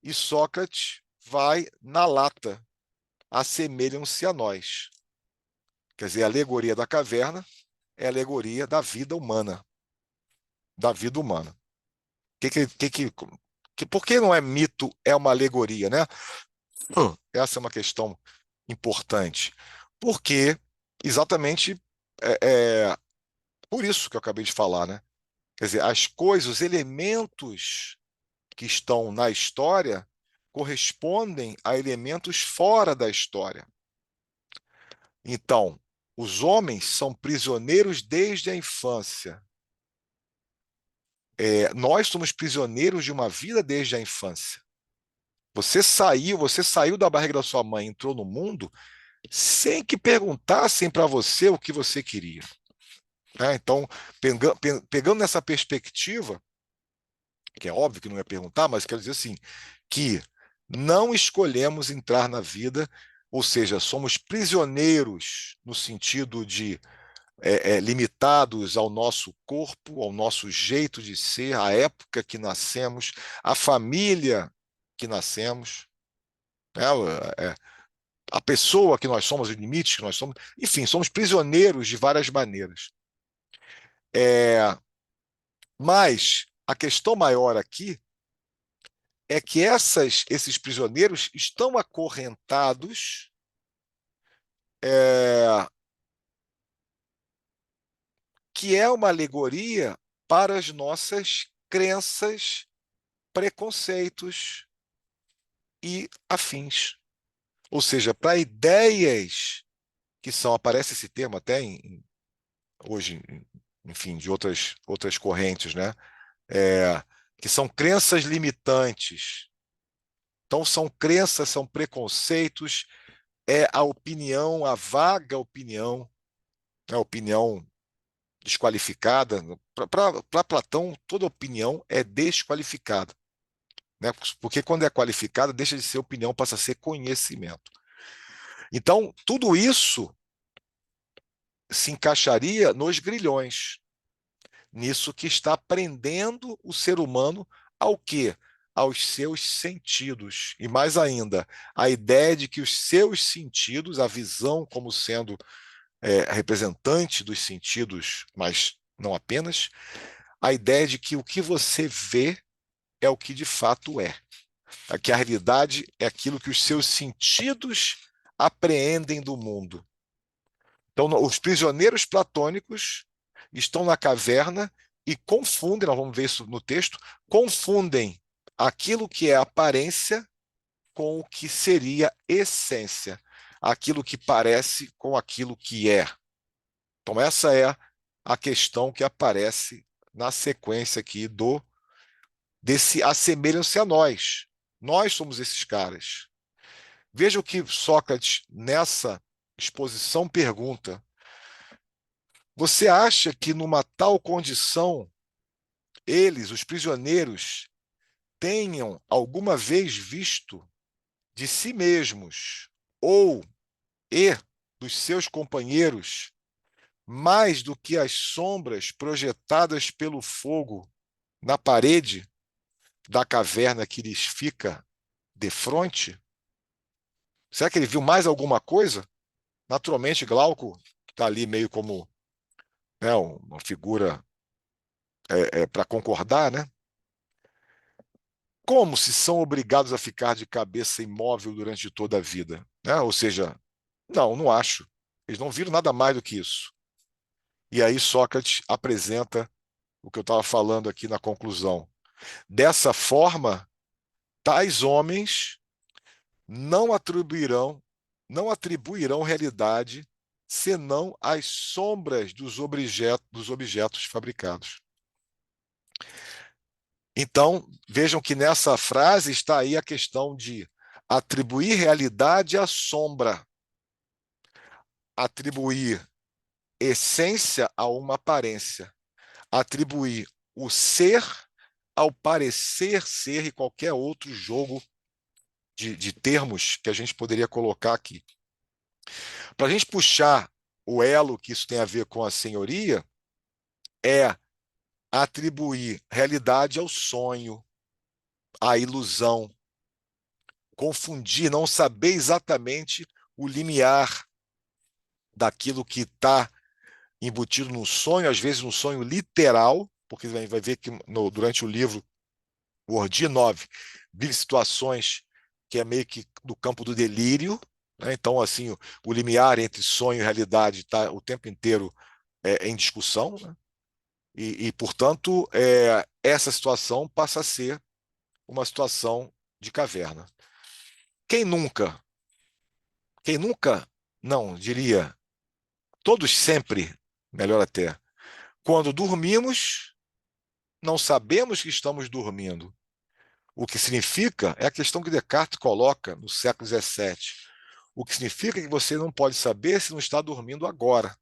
A: E Sócrates vai na lata. Assemelham-se a nós. Quer dizer, a alegoria da caverna é a alegoria da vida humana. Da vida humana. Por que não é mito, é uma alegoria, né? Essa é uma questão importante. Porque exatamente é, é por isso que eu acabei de falar, né? Quer dizer, as coisas, os elementos que estão na história correspondem a elementos fora da história. Então, os homens são prisioneiros desde a infância. Nós somos prisioneiros de uma vida desde a infância. Você saiu da barriga da sua mãe, entrou no mundo sem que perguntassem para você o que você queria. Então, pegando nessa perspectiva, que é óbvio que não ia perguntar, mas quero dizer assim, que não escolhemos entrar na vida, ou seja, somos prisioneiros no sentido de limitados ao nosso corpo, ao nosso jeito de ser, à época que nascemos, à família que nascemos, né? A pessoa que nós somos, os limites que nós somos, enfim, somos prisioneiros de várias maneiras. Mas a questão maior aqui é que esses prisioneiros estão acorrentados é, que é uma alegoria para as nossas crenças, preconceitos e afins. Ou seja, para ideias que são, aparece esse termo até hoje, enfim, de outras correntes, né? É, que são crenças limitantes. Então, são crenças, são preconceitos, é a opinião, a vaga opinião, a opinião desqualificada. Para Platão, toda opinião é desqualificada. né? Porque quando é qualificada, deixa de ser opinião, passa a ser conhecimento. Então, tudo isso se encaixaria nos grilhões, nisso que está prendendo o ser humano ao quê? Aos seus sentidos. E mais ainda, a ideia de que os seus sentidos, a visão como sendo representante dos sentidos, mas não apenas, a ideia de que o que você vê é o que de fato é. Que a realidade é aquilo que os seus sentidos apreendem do mundo. Então, os prisioneiros platônicos estão na caverna e confundem, nós vamos ver isso no texto, confundem aquilo que é aparência com o que seria essência, aquilo que parece com aquilo que é. Então, essa é a questão que aparece na sequência aqui desse assemelham-se a nós. Nós somos esses caras. Veja o que Sócrates, nessa exposição, pergunta. Você acha que numa tal condição, eles, os prisioneiros, tenham alguma vez visto de si mesmos ou e dos seus companheiros mais do que as sombras projetadas pelo fogo na parede da caverna que lhes fica defronte? Será que ele viu mais alguma coisa? Naturalmente, Glauco está ali meio como, né, uma figura para concordar, né? Como se são obrigados a ficar de cabeça imóvel durante toda a vida? Né? Ou seja, não acho. Eles não viram nada mais do que isso. E aí Sócrates apresenta o que eu estava falando aqui na conclusão. Dessa forma, tais homens não atribuirão, não atribuirão realidade senão as sombras dos objetos fabricados. Então, vejam que nessa frase está aí a questão de atribuir realidade à sombra, atribuir essência a uma aparência, atribuir o ser ao parecer ser e qualquer outro jogo de termos que a gente poderia colocar aqui. Para a gente puxar o elo que isso tem a ver com a senhoria, é atribuir realidade ao sonho, à ilusão, confundir, não saber exatamente o limiar daquilo que está embutido num sonho, às vezes um sonho literal, porque vai ver que durante o livro, o Ordia 9 vive situações que é meio que do campo do delírio, né? Então, assim, o limiar entre sonho e realidade está o tempo inteiro em discussão, né? Portanto, essa situação passa a ser uma situação de caverna. Quem nunca, quem nunca, não, diria, todos sempre, melhor até, quando dormimos, não sabemos que estamos dormindo. O que significa é a questão que Descartes coloca no século XVII. O que significa que você não pode saber se não está dormindo agora.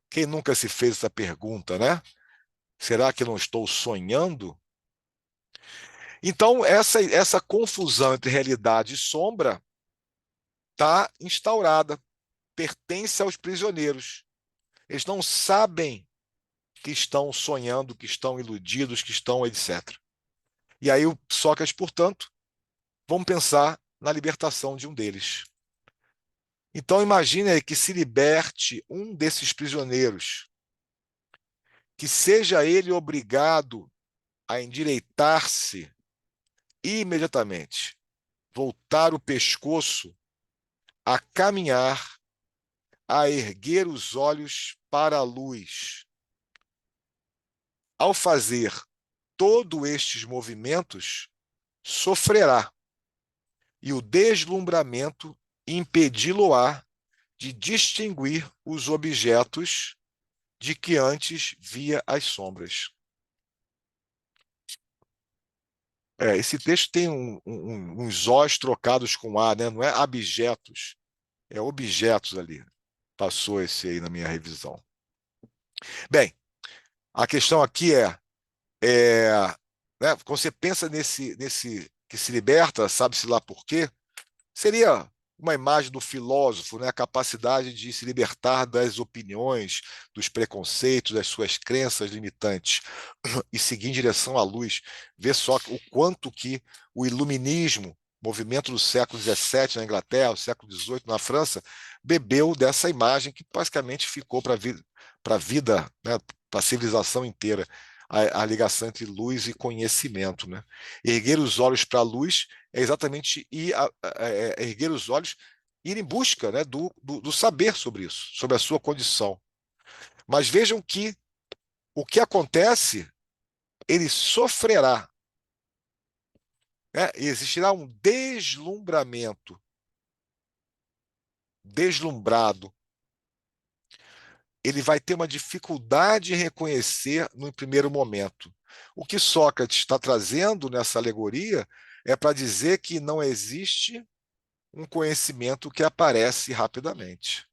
A: Quem nunca se fez essa pergunta, né? Será que não estou sonhando? Então, essa confusão entre realidade e sombra está instaurada, pertence aos prisioneiros. Eles não sabem que estão sonhando, que estão iludidos, que estão etc. E aí o Sócrates, portanto, vamos pensar na libertação de um deles. Então imagine que se liberte um desses prisioneiros, que seja ele obrigado a endireitar-se imediatamente, voltar o pescoço, a caminhar, a erguer os olhos para a luz. Ao fazer todos estes movimentos, sofrerá, e o deslumbramento impedi-lo-á de distinguir os objetos de que antes via as sombras. Esse texto tem uns Os trocados com A, né? Não é abjetos, é objetos ali. Passou esse aí na minha revisão. Bem, a questão aqui é né? Quando você pensa nesse que se liberta, sabe-se lá por quê, seria uma imagem do filósofo, né? A capacidade de se libertar das opiniões, dos preconceitos, das suas crenças limitantes e seguir em direção à luz. Vê só o quanto que o iluminismo, movimento do século XVII na Inglaterra, o século XVIII na França, bebeu dessa imagem que basicamente ficou para a vida, né? Para a civilização inteira. A ligação entre luz e conhecimento, né? Erguer os olhos para a luz é exatamente erguer os olhos, ir em busca, né, do saber sobre isso, sobre a sua condição. Mas vejam que o que acontece, ele sofrerá, né? Existirá um deslumbramento, deslumbrado. Ele vai ter uma dificuldade em reconhecer no primeiro momento. O que Sócrates está trazendo nessa alegoria é para dizer que não existe um conhecimento que aparece rapidamente,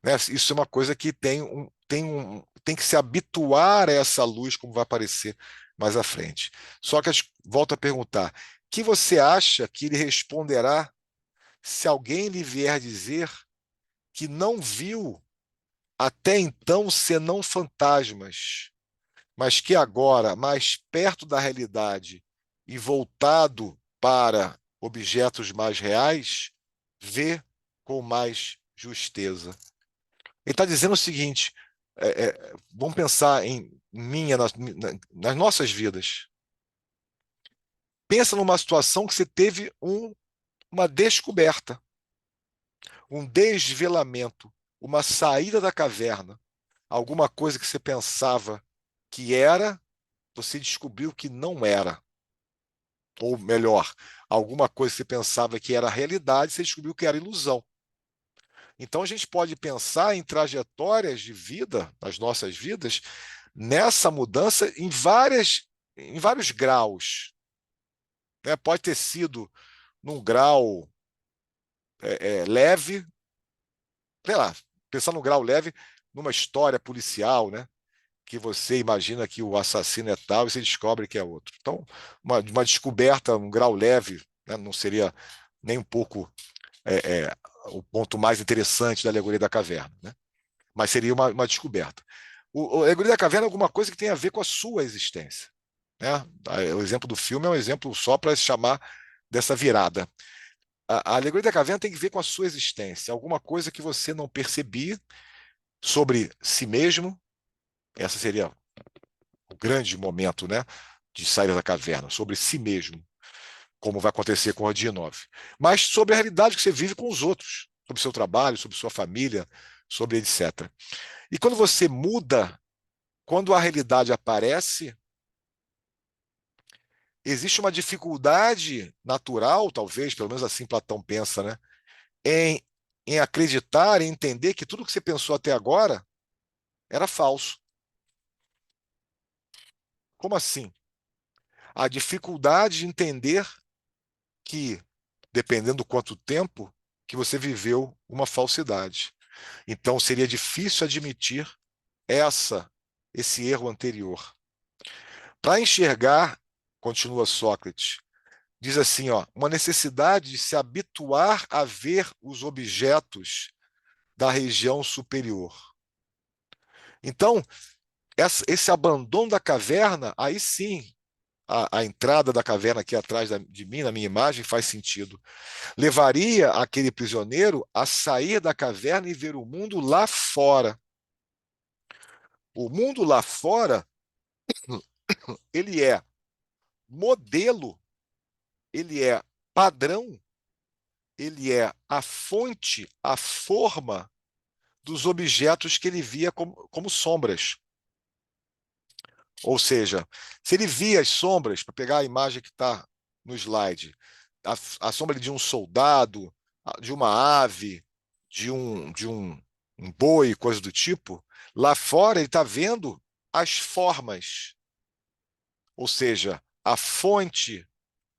A: né? Isso é uma coisa que tem que se habituar a essa luz, como vai aparecer mais à frente. Só que volto a perguntar: que você acha que ele responderá se alguém lhe vier dizer que não viu até então senão fantasmas, mas que agora, mais perto da realidade e voltado para objetos mais reais, vê com mais justeza? Ele está dizendo o seguinte: vamos pensar em minha, nas nossas vidas. Pensa numa situação que você teve uma descoberta, um desvelamento, uma saída da caverna, alguma coisa que você pensava que era, você descobriu que não era. Ou melhor, alguma coisa que você pensava que era realidade, você descobriu que era ilusão. Então a gente pode pensar em trajetórias de vida, nas nossas vidas, nessa mudança em vários graus, né? Pode ter sido num grau leve, sei lá, pensar num grau leve numa história policial, né? Que você imagina que o assassino é tal e você descobre que é outro. Então, uma descoberta, um grau leve, né? Não seria nem um pouco o ponto mais interessante da alegoria da caverna, né? Mas seria uma descoberta. A alegoria da caverna é alguma coisa que tem a ver com a sua existência, né? O exemplo do filme é um exemplo só para chamar dessa virada. A alegoria da caverna tem que ver com a sua existência, alguma coisa que você não percebia sobre si mesmo. Essa seria o grande momento, né, de sair da caverna, sobre si mesmo, como vai acontecer com o Rodinov. Mas sobre a realidade que você vive com os outros, sobre seu trabalho, sobre sua família, sobre etc. E quando você muda, quando a realidade aparece, existe uma dificuldade natural, talvez, pelo menos assim Platão pensa, né, em, em acreditar, em entender que tudo que você pensou até agora era falso. Como assim? A dificuldade de entender que, dependendo do quanto tempo, que você viveu uma falsidade. Então seria difícil admitir esse erro anterior. Para enxergar, continua Sócrates, diz assim, ó, uma necessidade de se habituar a ver os objetos da região superior. Então, esse abandono da caverna, aí sim, a entrada da caverna aqui atrás de mim, na minha imagem, faz sentido. Levaria aquele prisioneiro a sair da caverna e ver o mundo lá fora. O mundo lá fora, ele é modelo, ele é padrão, ele é a fonte, a forma dos objetos que ele via como sombras. Ou seja, se ele via as sombras, para pegar a imagem que está no slide, a sombra de um soldado, de uma ave, um boi, coisa do tipo, lá fora ele está vendo as formas, ou seja, a fonte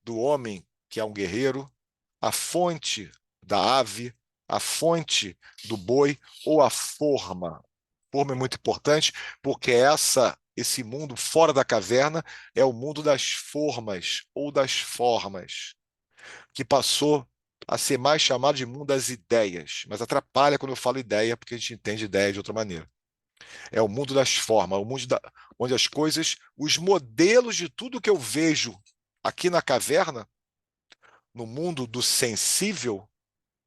A: do homem, que é um guerreiro, a fonte da ave, a fonte do boi ou a forma. Forma é muito importante porque esse mundo fora da caverna é o mundo das formas ou das formas, que passou a ser mais chamado de mundo das ideias, mas atrapalha quando eu falo ideia, porque a gente entende ideia de outra maneira. É o mundo das formas, o mundo onde as coisas, os modelos de tudo que eu vejo aqui na caverna, no mundo do sensível,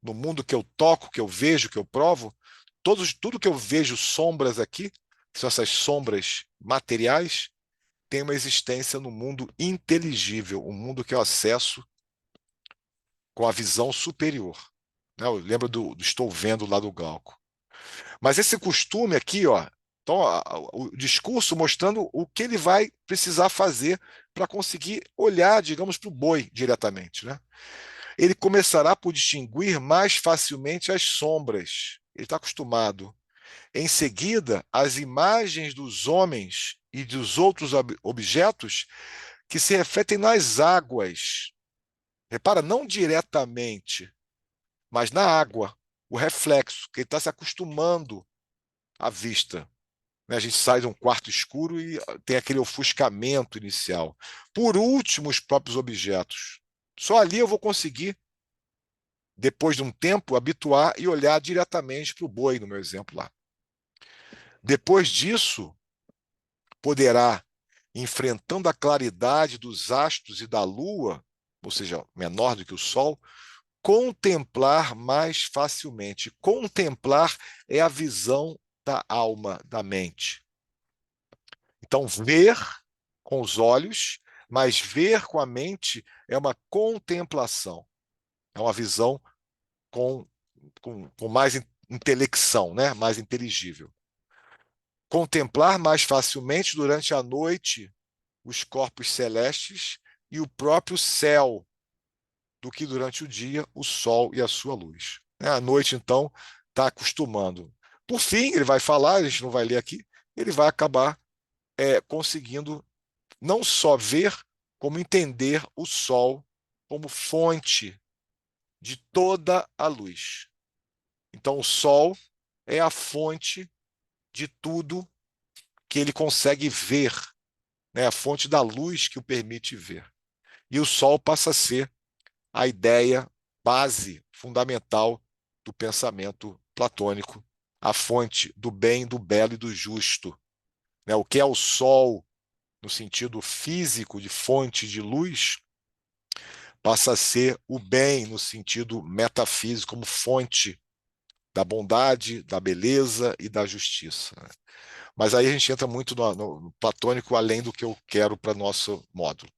A: no mundo que eu toco, que eu vejo, que eu provo, tudo que eu vejo sombras aqui, que são essas sombras materiais, tem uma existência no mundo inteligível, um mundo que eu acesso com a visão superior. Eu lembro do estou vendo lá do Glauco. Mas esse costume aqui, ó, então, o discurso mostrando o que ele vai precisar fazer para conseguir olhar, digamos, para o boi diretamente, né? Ele começará por distinguir mais facilmente as sombras. Ele está acostumado. Em seguida, as imagens dos homens e dos outros objetos que se refletem nas águas. Repara, não diretamente, mas na água, o reflexo, que ele está se acostumando à vista. A gente sai de um quarto escuro e tem aquele ofuscamento inicial. Por último, os próprios objetos. Só ali eu vou conseguir, depois de um tempo, habituar e olhar diretamente para o boi, no meu exemplo lá. Depois disso, poderá, enfrentando a claridade dos astros e da lua, ou seja, menor do que o sol, contemplar mais facilmente. Contemplar é a visão da alma, da mente. Então, ver com os olhos, mas ver com a mente é uma contemplação, é uma visão com mais intelecção, né? Mais inteligível. Contemplar mais facilmente durante a noite os corpos celestes e o próprio céu do que durante o dia o sol e a sua luz. À noite, então, está acostumando. Por fim, ele vai falar, a gente não vai ler aqui, ele vai acabar conseguindo não só ver, como entender o sol como fonte de toda a luz. Então, o sol é a fonte de tudo que ele consegue ver, né? A fonte da luz que o permite ver. E o sol passa a ser a ideia base, fundamental do pensamento platônico, a fonte do bem, do belo e do justo. O que é o sol, no sentido físico de fonte de luz, passa a ser o bem, no sentido metafísico, como fonte da bondade, da beleza e da justiça. Mas aí a gente entra muito no platônico, além do que eu quero para nosso módulo.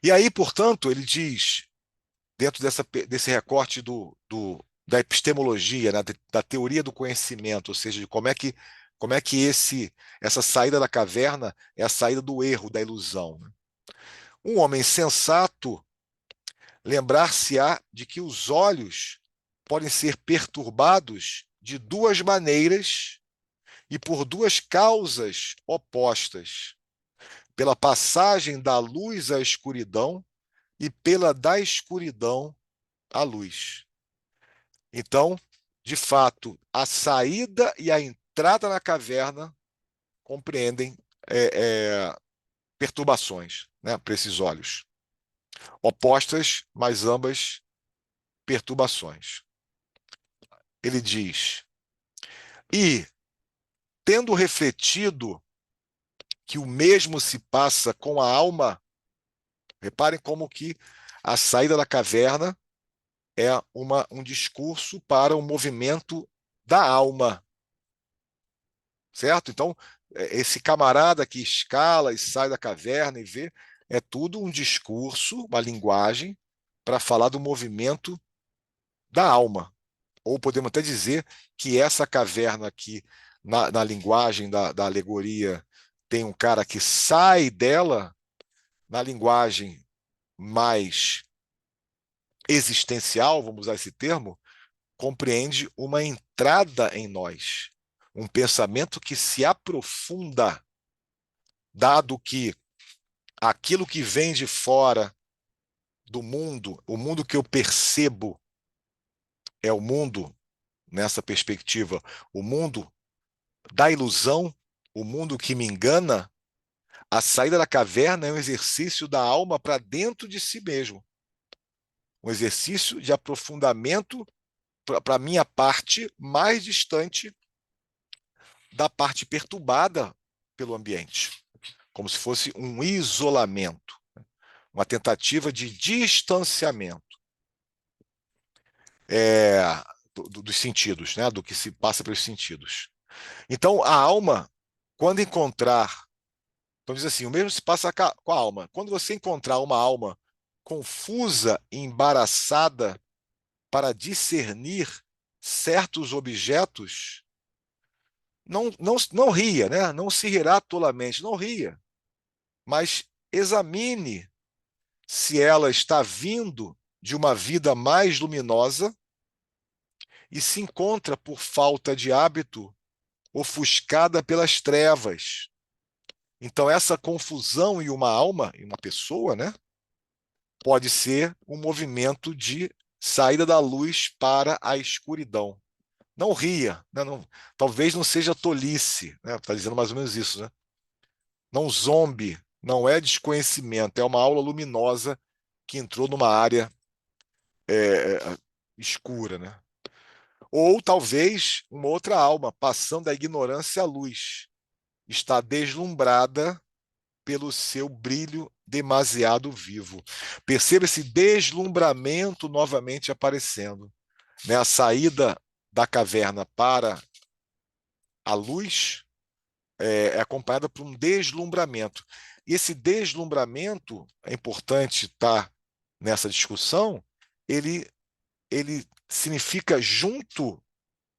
A: E aí, portanto, ele diz, dentro desse recorte da epistemologia, né, da teoria do conhecimento, ou seja, de como é que essa saída da caverna é a saída do erro, da ilusão. Um homem sensato lembrar-se-á de que os olhos podem ser perturbados de duas maneiras e por duas causas opostas: pela passagem da luz à escuridão e pela da escuridão à luz. Então, de fato, a saída e a entrada na caverna compreendem perturbações, né, para esses olhos. Opostas, mas ambas perturbações. Ele diz: e, tendo refletido que o mesmo se passa com a alma, reparem como que a saída da caverna é um discurso para o movimento da alma, certo? Então, esse camarada que escala e sai da caverna e vê, é tudo um discurso, uma linguagem para falar do movimento da alma. Ou podemos até dizer que essa caverna aqui, na linguagem da alegoria, tem um cara que sai dela, na linguagem mais existencial, vamos usar esse termo, compreende uma entrada em nós, um pensamento que se aprofunda, dado que aquilo que vem de fora do mundo, o mundo que eu percebo é o mundo, nessa perspectiva, o mundo da ilusão, o mundo que me engana, a saída da caverna é um exercício da alma para dentro de si mesmo, um exercício de aprofundamento para a minha parte mais distante da parte perturbada pelo ambiente, como se fosse um isolamento, uma tentativa de distanciamento é, dos sentidos, né, do que se passa pelos sentidos. Então, a alma, quando encontrar, então diz assim, o mesmo se passa com a alma. Quando você encontrar uma alma confusa e embaraçada para discernir certos objetos, não ria, né? Não se rirá tolamente, não ria, mas examine se ela está vindo de uma vida mais luminosa e se encontra, por falta de hábito, ofuscada pelas trevas. Então, essa confusão em uma alma, em uma pessoa, né, pode ser um movimento de saída da luz para a escuridão. Não ria, né, talvez não seja tolice, né, está dizendo mais ou menos isso, né? Não zombe, não é desconhecimento, é uma aula luminosa que entrou numa área escura, né? Ou talvez uma outra alma, passando da ignorância à luz, está deslumbrada pelo seu brilho demasiado vivo. Perceba esse deslumbramento novamente aparecendo, né? A saída da caverna para a luz é acompanhada por um deslumbramento. E esse deslumbramento, é importante estar nessa discussão, ele significa junto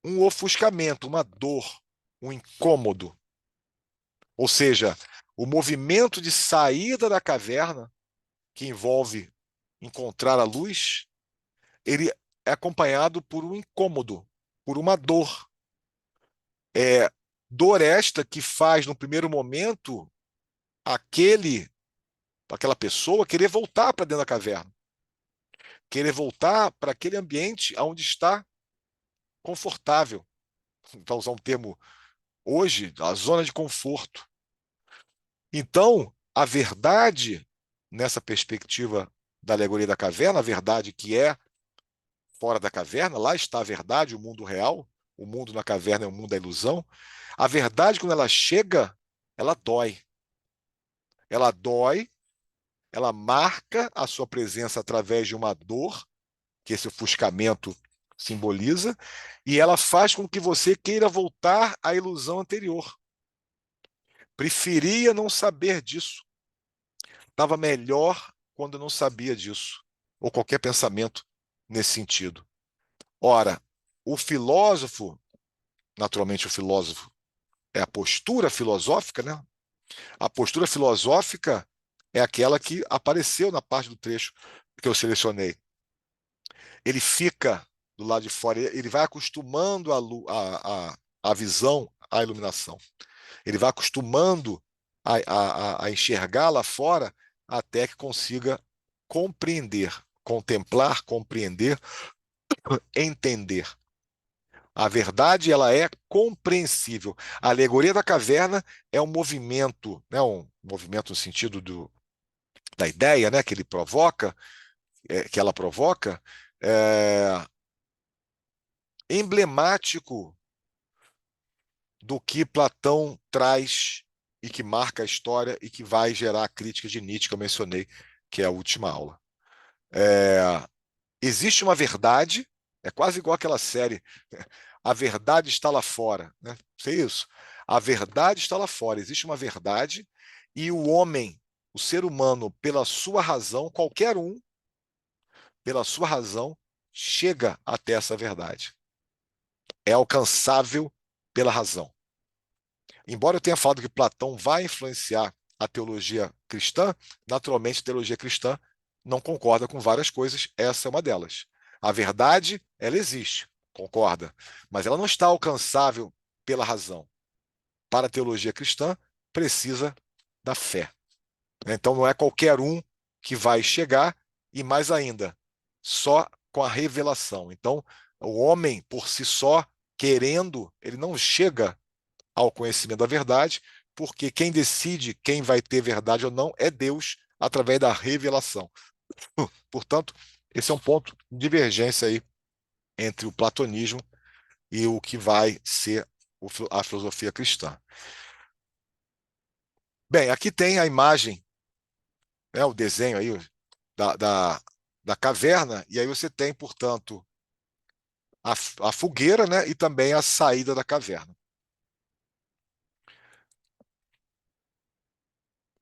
A: um ofuscamento, uma dor, um incômodo. Ou seja, o movimento de saída da caverna, que envolve encontrar a luz, ele é acompanhado por um incômodo, por uma dor. É dor esta que faz, no primeiro momento, aquela pessoa querer voltar para dentro da caverna, querer voltar para aquele ambiente onde está confortável. Para usar um termo hoje, a zona de conforto. Então, a verdade, nessa perspectiva da alegoria da caverna, a verdade que é fora da caverna, lá está a verdade, o mundo real, o mundo na caverna é o mundo da ilusão. A verdade, quando ela chega, ela dói. Ela dói, ela marca a sua presença através de uma dor, que esse ofuscamento simboliza, e ela faz com que você queira voltar à ilusão anterior. Preferia não saber disso. Estava melhor quando eu não sabia disso, ou qualquer pensamento nesse sentido. Ora, o filósofo, naturalmente o filósofo é a postura filosófica, né? A postura filosófica é aquela que apareceu na parte do trecho que eu selecionei. Ele fica do lado de fora, ele vai acostumando a visão à iluminação. Ele vai acostumando a enxergar lá fora até que consiga compreender, contemplar, compreender, entender. A verdade ela é compreensível. A alegoria da caverna é um movimento, né, um movimento no sentido da ideia, né, que ele provoca, que ela provoca, é, emblemático do que Platão traz e que marca a história e que vai gerar a crítica de Nietzsche que eu mencionei, que é a última aula. É, existe uma verdade, é quase igual aquela série, A Verdade Está Lá Fora, né? Sei isso. A verdade está lá fora, existe uma verdade e o homem, o ser humano, pela sua razão, qualquer um, pela sua razão, chega até essa verdade. É alcançável pela razão. Embora eu tenha falado que Platão vai influenciar a teologia cristã, naturalmente a teologia cristã não concorda com várias coisas, essa é uma delas. A verdade, ela existe, concorda, mas ela não está alcançável pela razão. Para a teologia cristã, precisa da fé. Então não é qualquer um que vai chegar, e mais ainda, só com a revelação. Então, o homem, por si só, querendo, ele não chega ao conhecimento da verdade, porque quem decide quem vai ter verdade ou não é Deus através da revelação. Portanto, esse é um ponto de divergência aí entre o platonismo e o que vai ser a filosofia cristã. Bem, aqui tem a imagem, né, o desenho aí da, da, da caverna, e aí você tem, portanto, a fogueira, né, e também a saída da caverna.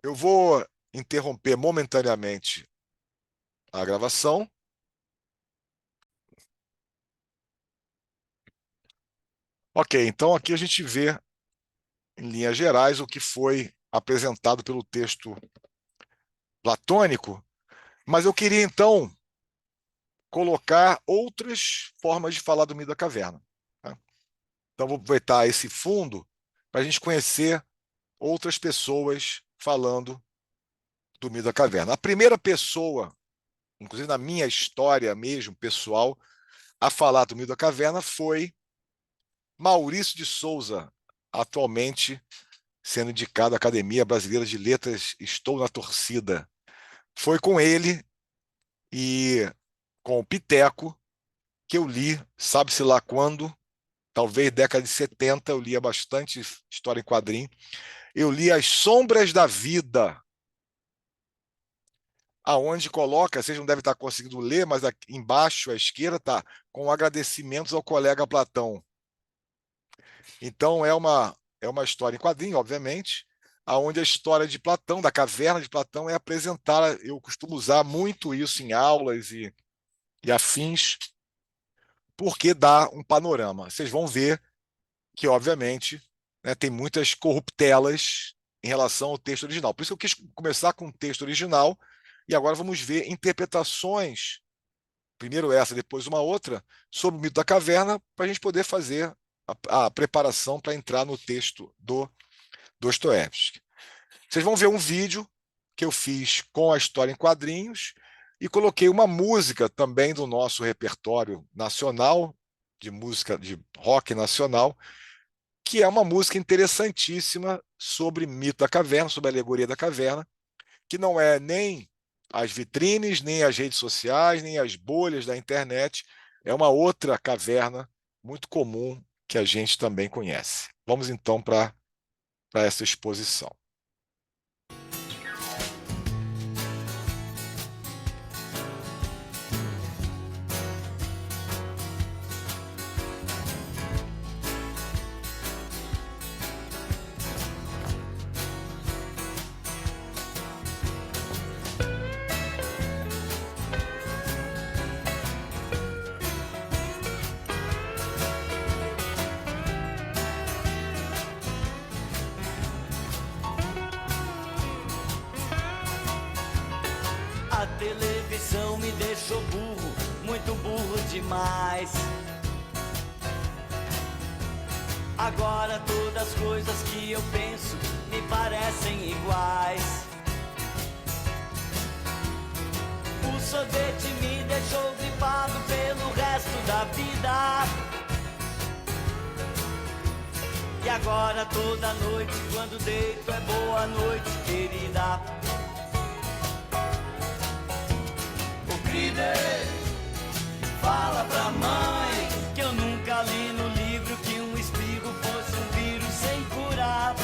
A: Eu vou interromper momentaneamente a gravação. Ok, então aqui a gente vê, em linhas gerais, o que foi apresentado pelo texto platônico, mas eu queria então colocar outras formas de falar do mito da caverna. Tá? Então vou aproveitar esse fundo para a gente conhecer outras pessoas falando do mito da caverna. A primeira pessoa, inclusive na minha história mesmo, pessoal, a falar do mito da caverna foi Maurício de Souza, atualmente sendo indicado à Academia Brasileira de Letras. Estou na torcida. Foi com ele e com o Piteco que eu li, sabe-se lá quando, talvez década de 70, eu lia bastante história em quadrinho. Eu li As Sombras da Vida, aonde coloca, vocês não devem estar conseguindo ler, mas aqui embaixo à esquerda está com agradecimentos ao colega Platão. Então é uma história em quadrinho, obviamente, aonde a história de Platão, da caverna de Platão, é apresentada. Eu costumo usar muito isso em aulas e afins, porque dá um panorama. Vocês vão ver que, obviamente, né, tem muitas corruptelas em relação ao texto original. Por isso que eu quis começar com o texto original, e agora vamos ver interpretações, primeiro essa, depois uma outra, sobre o mito da caverna, para a gente poder fazer a preparação para entrar no texto do Dostoiévski. Vocês vão ver um vídeo que eu fiz com a história em quadrinhos e coloquei uma música também do nosso repertório nacional, de música de rock nacional, que é uma música interessantíssima sobre mito da caverna, sobre a alegoria da caverna, que não é nem as vitrines, nem as redes sociais, nem as bolhas da internet, é uma outra caverna muito comum que a gente também conhece. Vamos então para essa exposição.
B: A televisão me deixou burro, muito burro demais. Agora todas as coisas que eu penso me parecem iguais. O sorvete me deixou gripado pelo resto da vida. E agora toda noite, quando deito, é boa noite, querida. Fala pra mãe que eu nunca li no livro que um espirro fosse um vírus sem curar.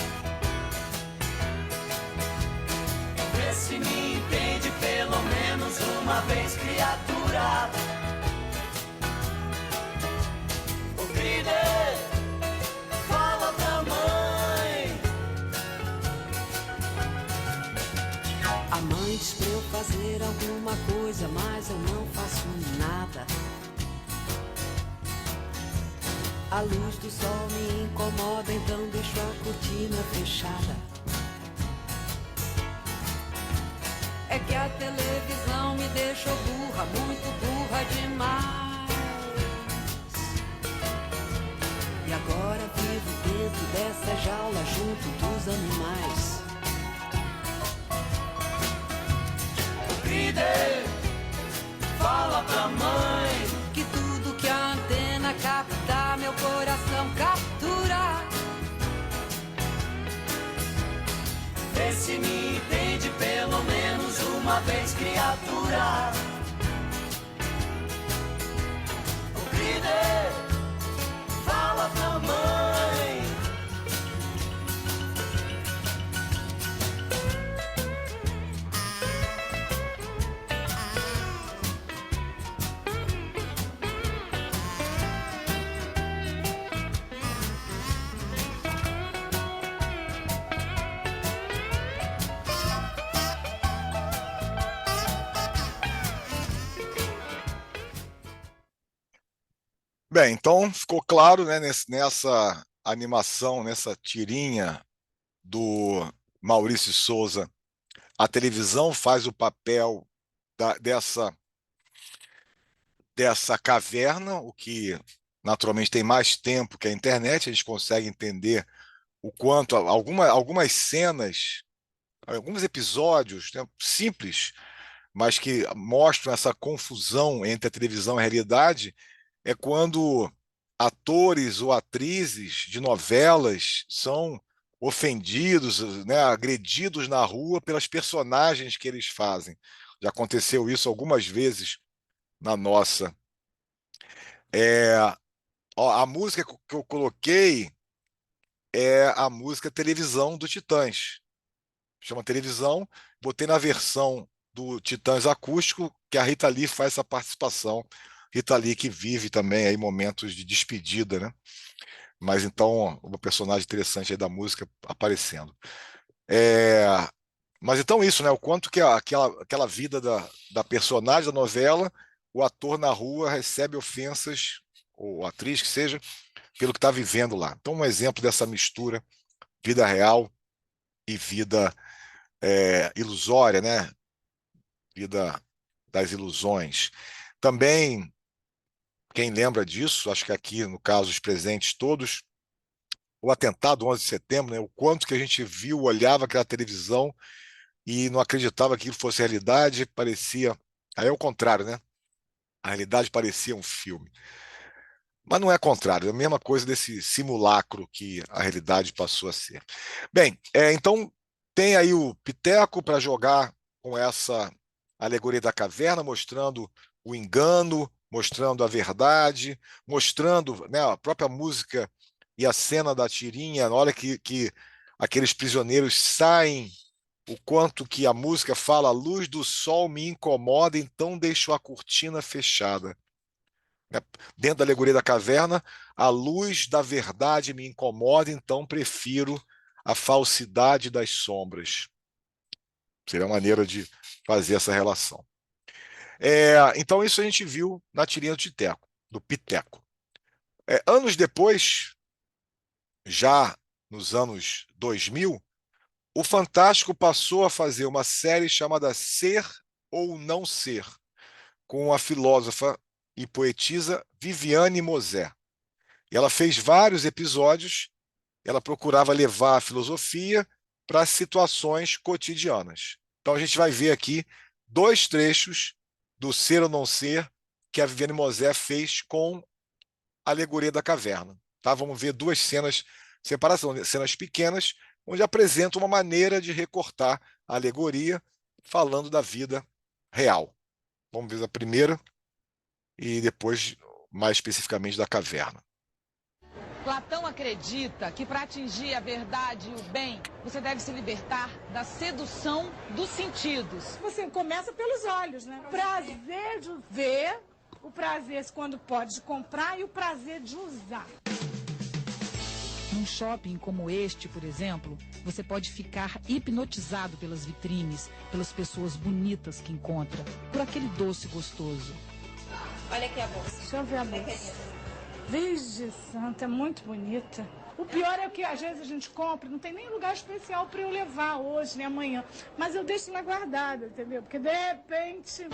B: Vê se me entende pelo menos uma vez, criatura. O líder, fala pra mãe.
C: A mãe diz pra eu fazer alguma coisa, mas eu não faço nada. A luz do sol me incomoda, então deixo a cortina fechada. É que a televisão me deixou burra, muito burra demais. E agora vivo dentro dessa jaula junto dos animais.
B: Líder, fala pra mãe
C: Que tudo que a antena capta, meu coração captura.
B: se me entende pelo menos uma vez, criatura. O líder fala pra mãe.
A: Bem, então ficou claro, né, nessa animação, nessa tirinha do Maurício Souza, a televisão faz o papel dessa caverna, o que naturalmente tem mais tempo que a internet, a gente consegue entender o quanto algumas cenas, alguns episódios, né, simples, mas que mostram essa confusão entre a televisão e a realidade, é quando atores ou atrizes de novelas são ofendidos, né, agredidos na rua pelas personagens que eles fazem. Já aconteceu isso algumas vezes na nossa. A música que eu coloquei é a música Televisão do Titãs. Chama Televisão, botei na versão do Titãs acústico, que a Rita Lee faz essa participação. Rita Lee que vive também aí momentos de despedida, né? Mas então, uma personagem interessante aí da música aparecendo. Mas então isso, né? O quanto que aquela vida da personagem da novela, o ator na rua recebe ofensas, ou atriz que seja, pelo que está vivendo lá. Então, um exemplo dessa mistura, vida real e vida ilusória, né? Vida das ilusões. Também, quem lembra disso, acho que aqui, no caso, os presentes todos, o atentado 11 de setembro, né? O quanto que a gente viu, olhava aquela televisão e não acreditava que aquilo fosse realidade, parecia... Aí é o contrário, né? A realidade parecia um filme. Mas não é contrário, é a mesma coisa desse simulacro que a realidade passou a ser. Bem, então tem aí o Piteco para jogar com essa alegoria da caverna, mostrando o engano, mostrando a verdade, mostrando, né, a própria música e a cena da tirinha, na hora que aqueles prisioneiros saem, o quanto que a música fala, a luz do sol me incomoda, então deixo a cortina fechada. Dentro da alegoria da caverna, a luz da verdade me incomoda, então prefiro a falsidade das sombras. Seria uma maneira de fazer essa relação. Então, isso a gente viu na tirinha do Piteco. Anos depois, já nos anos 2000, o Fantástico passou a fazer uma série chamada Ser ou Não Ser, com a filósofa e poetisa Viviane Mosé. E ela fez vários episódios, ela procurava levar a filosofia para situações cotidianas. Então a gente vai ver aqui 2 trechos do Ser ou Não Ser que a Viviane Mosé fez com a alegoria da caverna. Tá? Vamos ver 2 cenas separadas, cenas pequenas, onde apresenta uma maneira de recortar a alegoria falando da vida real. Vamos ver a primeira e depois mais especificamente da caverna.
D: Platão acredita que para atingir a verdade e o bem, você deve se libertar da sedução dos sentidos.
E: Você começa pelos olhos, né? Prazer de ver, o prazer quando pode comprar e o prazer de usar.
D: Num shopping como este, por exemplo, você pode ficar hipnotizado pelas vitrines, pelas pessoas bonitas que encontra, por aquele doce gostoso.
F: Olha aqui a bolsa.
E: Deixa eu ver a bolsa. Virgem Santa, é muito bonita. O pior é que às vezes a gente compra, não tem nem lugar especial para eu levar hoje, nem amanhã. Mas eu deixo lá guardada, entendeu? Porque de repente...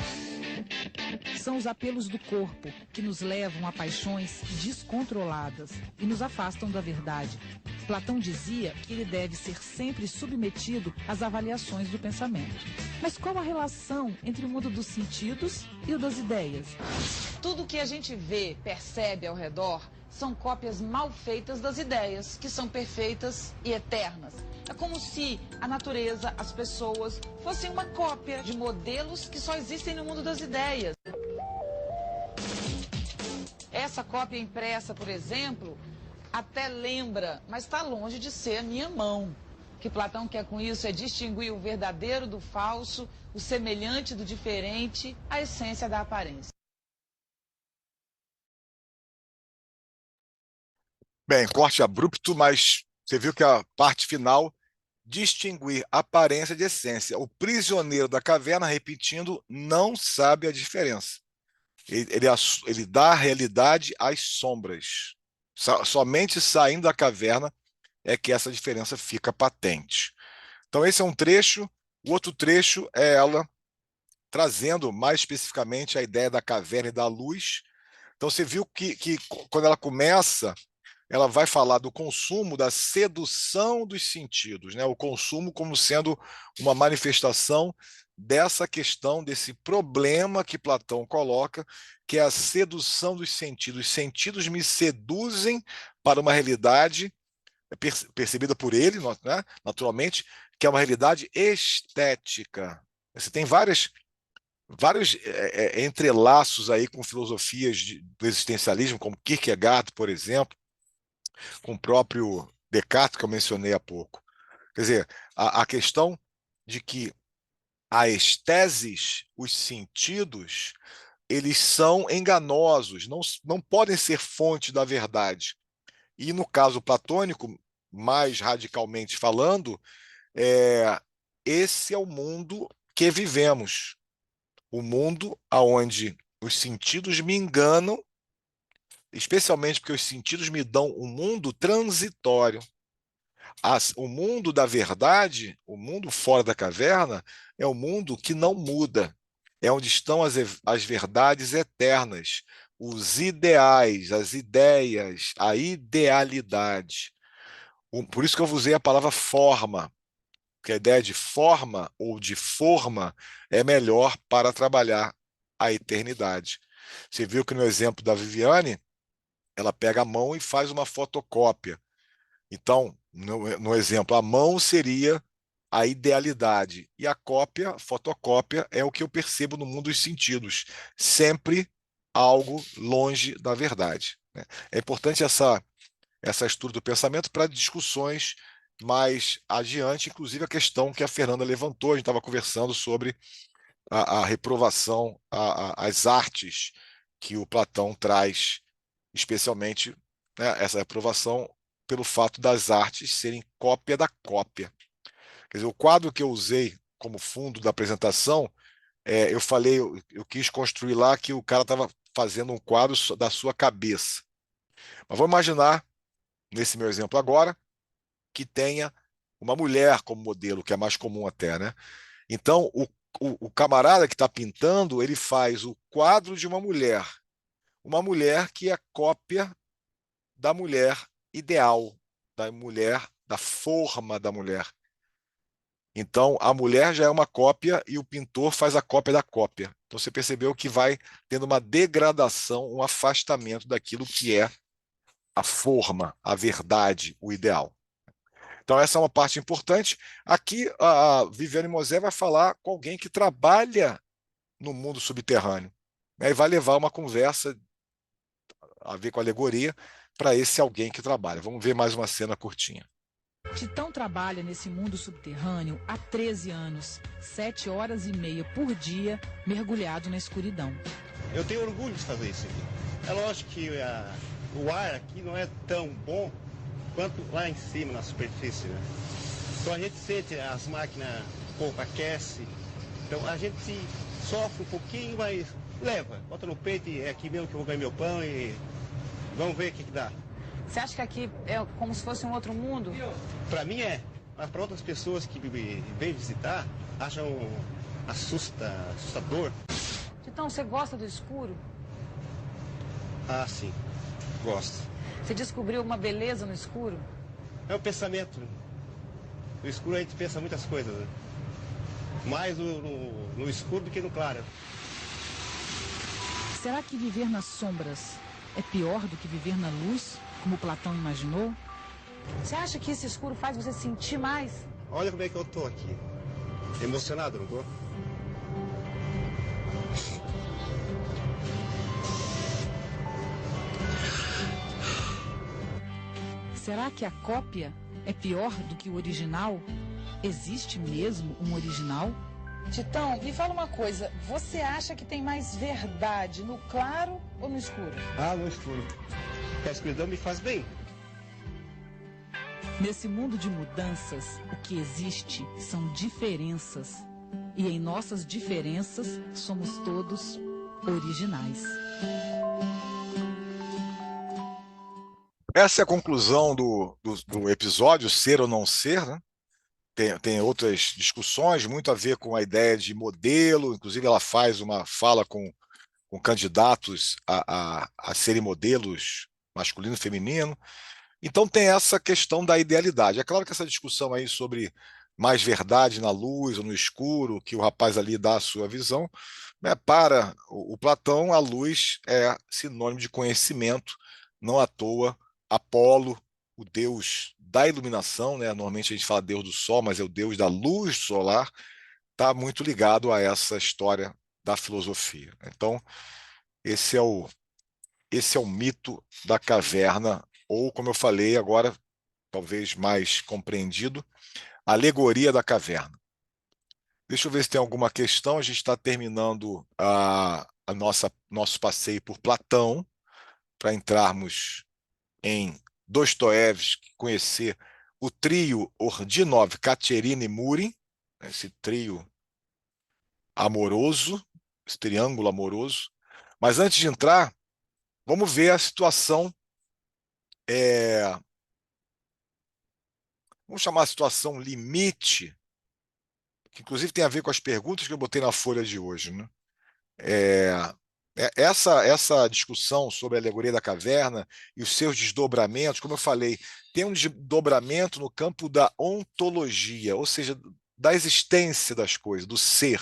D: São os apelos do corpo que nos levam a paixões descontroladas e nos afastam da verdade. Platão dizia que ele deve ser sempre submetido às avaliações do pensamento. Mas qual a relação entre o mundo dos sentidos e o das ideias? Tudo que a gente vê, percebe ao redor, são cópias mal feitas das ideias, que são perfeitas e eternas. É como se a natureza, as pessoas, fossem uma cópia de modelos que só existem no mundo das ideias. Essa cópia impressa, por exemplo, até lembra, mas está longe de ser a minha mão. O que Platão quer com isso é distinguir o verdadeiro do falso, o semelhante do diferente, a essência da aparência.
A: Bem, corte abrupto, mas você viu que a parte final, distinguir aparência de essência. O prisioneiro da caverna, repetindo, não sabe a diferença. Ele dá a realidade às sombras. Somente saindo da caverna é que essa diferença fica patente. Então, esse é um trecho. O outro trecho é ela trazendo mais especificamente a ideia da caverna e da luz. Então, você viu que quando ela começa, ela vai falar do consumo, da sedução dos sentidos, né? O consumo como sendo uma manifestação dessa questão, desse problema que Platão coloca, que é a sedução dos sentidos. Os sentidos me seduzem para uma realidade percebida por ele, né? Naturalmente, que é uma realidade estética. Você tem vários entrelaços aí com filosofias do existencialismo, como Kierkegaard, por exemplo, com o próprio Descartes, que eu mencionei há pouco. Quer dizer, a questão de que a esteses, os sentidos, eles são enganosos, não podem ser fonte da verdade. E no caso platônico, mais radicalmente falando, esse é o mundo que vivemos. O mundo onde os sentidos me enganam, especialmente porque os sentidos me dão um mundo transitório. O mundo da verdade, o mundo fora da caverna, é o mundo que não muda. É onde estão as verdades eternas, os ideais, as ideias, a idealidade. Por isso que eu usei a palavra forma, porque a ideia de forma ou de forma é melhor para trabalhar a eternidade. Você viu que no exemplo da Viviane, ela pega a mão e faz uma fotocópia. Então, no exemplo, a mão seria a idealidade e a cópia, fotocópia, é o que eu percebo no mundo dos sentidos, sempre algo longe da verdade, né? É importante essa estudo do pensamento para discussões mais adiante, inclusive a questão que a Fernanda levantou, a gente estava conversando sobre a reprovação às artes que o Platão traz, especialmente, né, essa reprovação pelo fato das artes serem cópia da cópia. Quer dizer, o quadro que eu usei como fundo da apresentação, eu falei, eu quis construir lá que o cara estava fazendo um quadro da sua cabeça. Mas vamos imaginar, nesse meu exemplo agora, que tenha uma mulher como modelo, que é mais comum até, né? Então, o camarada que está pintando, ele faz o quadro de uma mulher que é cópia da mulher ideal, da mulher, da forma da mulher. Então, a mulher já é uma cópia e o pintor faz a cópia da cópia. Então, você percebeu que vai tendo uma degradação, um afastamento daquilo que é a forma, a verdade, o ideal. Então, essa é uma parte importante. Aqui, a Viviane Mosé vai falar com alguém que trabalha no mundo subterrâneo, né, e vai levar uma conversa a ver com a alegoria para esse alguém que trabalha. Vamos ver mais uma cena curtinha.
D: Titão trabalha nesse mundo subterrâneo há 13 anos, 7 horas e meia por dia, mergulhado na escuridão.
G: Eu tenho orgulho de fazer isso aqui. É lógico que o ar aqui não é tão bom quanto lá em cima, na superfície, né? Então a gente sente as máquinas um pouco aquece, então a gente sofre um pouquinho, mas leva, bota no peito e é aqui mesmo que eu vou ganhar meu pão e vamos ver o que dá.
D: Você acha que aqui é como se fosse um outro mundo?
G: Para mim é, mas para outras pessoas que vêm visitar, acham assustador.
D: Titão, você gosta do escuro?
G: Ah, sim, gosto.
D: Você descobriu uma beleza no escuro?
G: É o pensamento. No escuro a gente pensa muitas coisas, né? Mais no escuro do que no claro.
D: Será que viver nas sombras é pior do que viver na luz, como Platão imaginou?
E: Você acha que esse escuro faz você sentir mais?
G: Olha como é que eu tô aqui. Emocionado, não tô?
D: Será que a cópia é pior do que o original? Existe mesmo um original?
H: Titão, me fala uma coisa. Você acha que tem mais verdade no claro ou no escuro?
G: Ah, no escuro. A escuridão me faz bem.
D: Nesse mundo de mudanças, o que existe são diferenças. E em nossas diferenças, somos todos originais.
A: Essa é a conclusão do episódio, ser ou não ser, né? Tem outras discussões, muito a ver com a ideia de modelo, inclusive ela faz uma fala com candidatos a serem modelos masculino e feminino. Então tem essa questão da idealidade. É claro que essa discussão aí sobre mais verdade na luz ou no escuro, que o rapaz ali dá a sua visão, né, para o Platão, a luz é sinônimo de conhecimento, não à toa Apolo, o deus da iluminação, né? Normalmente a gente fala deus do sol, mas é o deus da luz solar, está muito ligado a essa história da filosofia. Então, esse é o mito da caverna, ou, como eu falei agora, talvez mais compreendido, alegoria da caverna. Deixa eu ver se tem alguma questão. A gente está terminando a nosso passeio por Platão, para entrarmos em Dostoiévski, conhecer o trio Ordinov, Katerina e Murin, esse trio amoroso, esse triângulo amoroso. Mas antes de entrar, vamos ver a situação, vamos chamar a situação limite, que inclusive tem a ver com as perguntas que eu botei na folha de hoje, né? Essa discussão sobre a alegoria da caverna e os seus desdobramentos, como eu falei, tem um desdobramento no campo da ontologia, ou seja, da existência das coisas, do ser.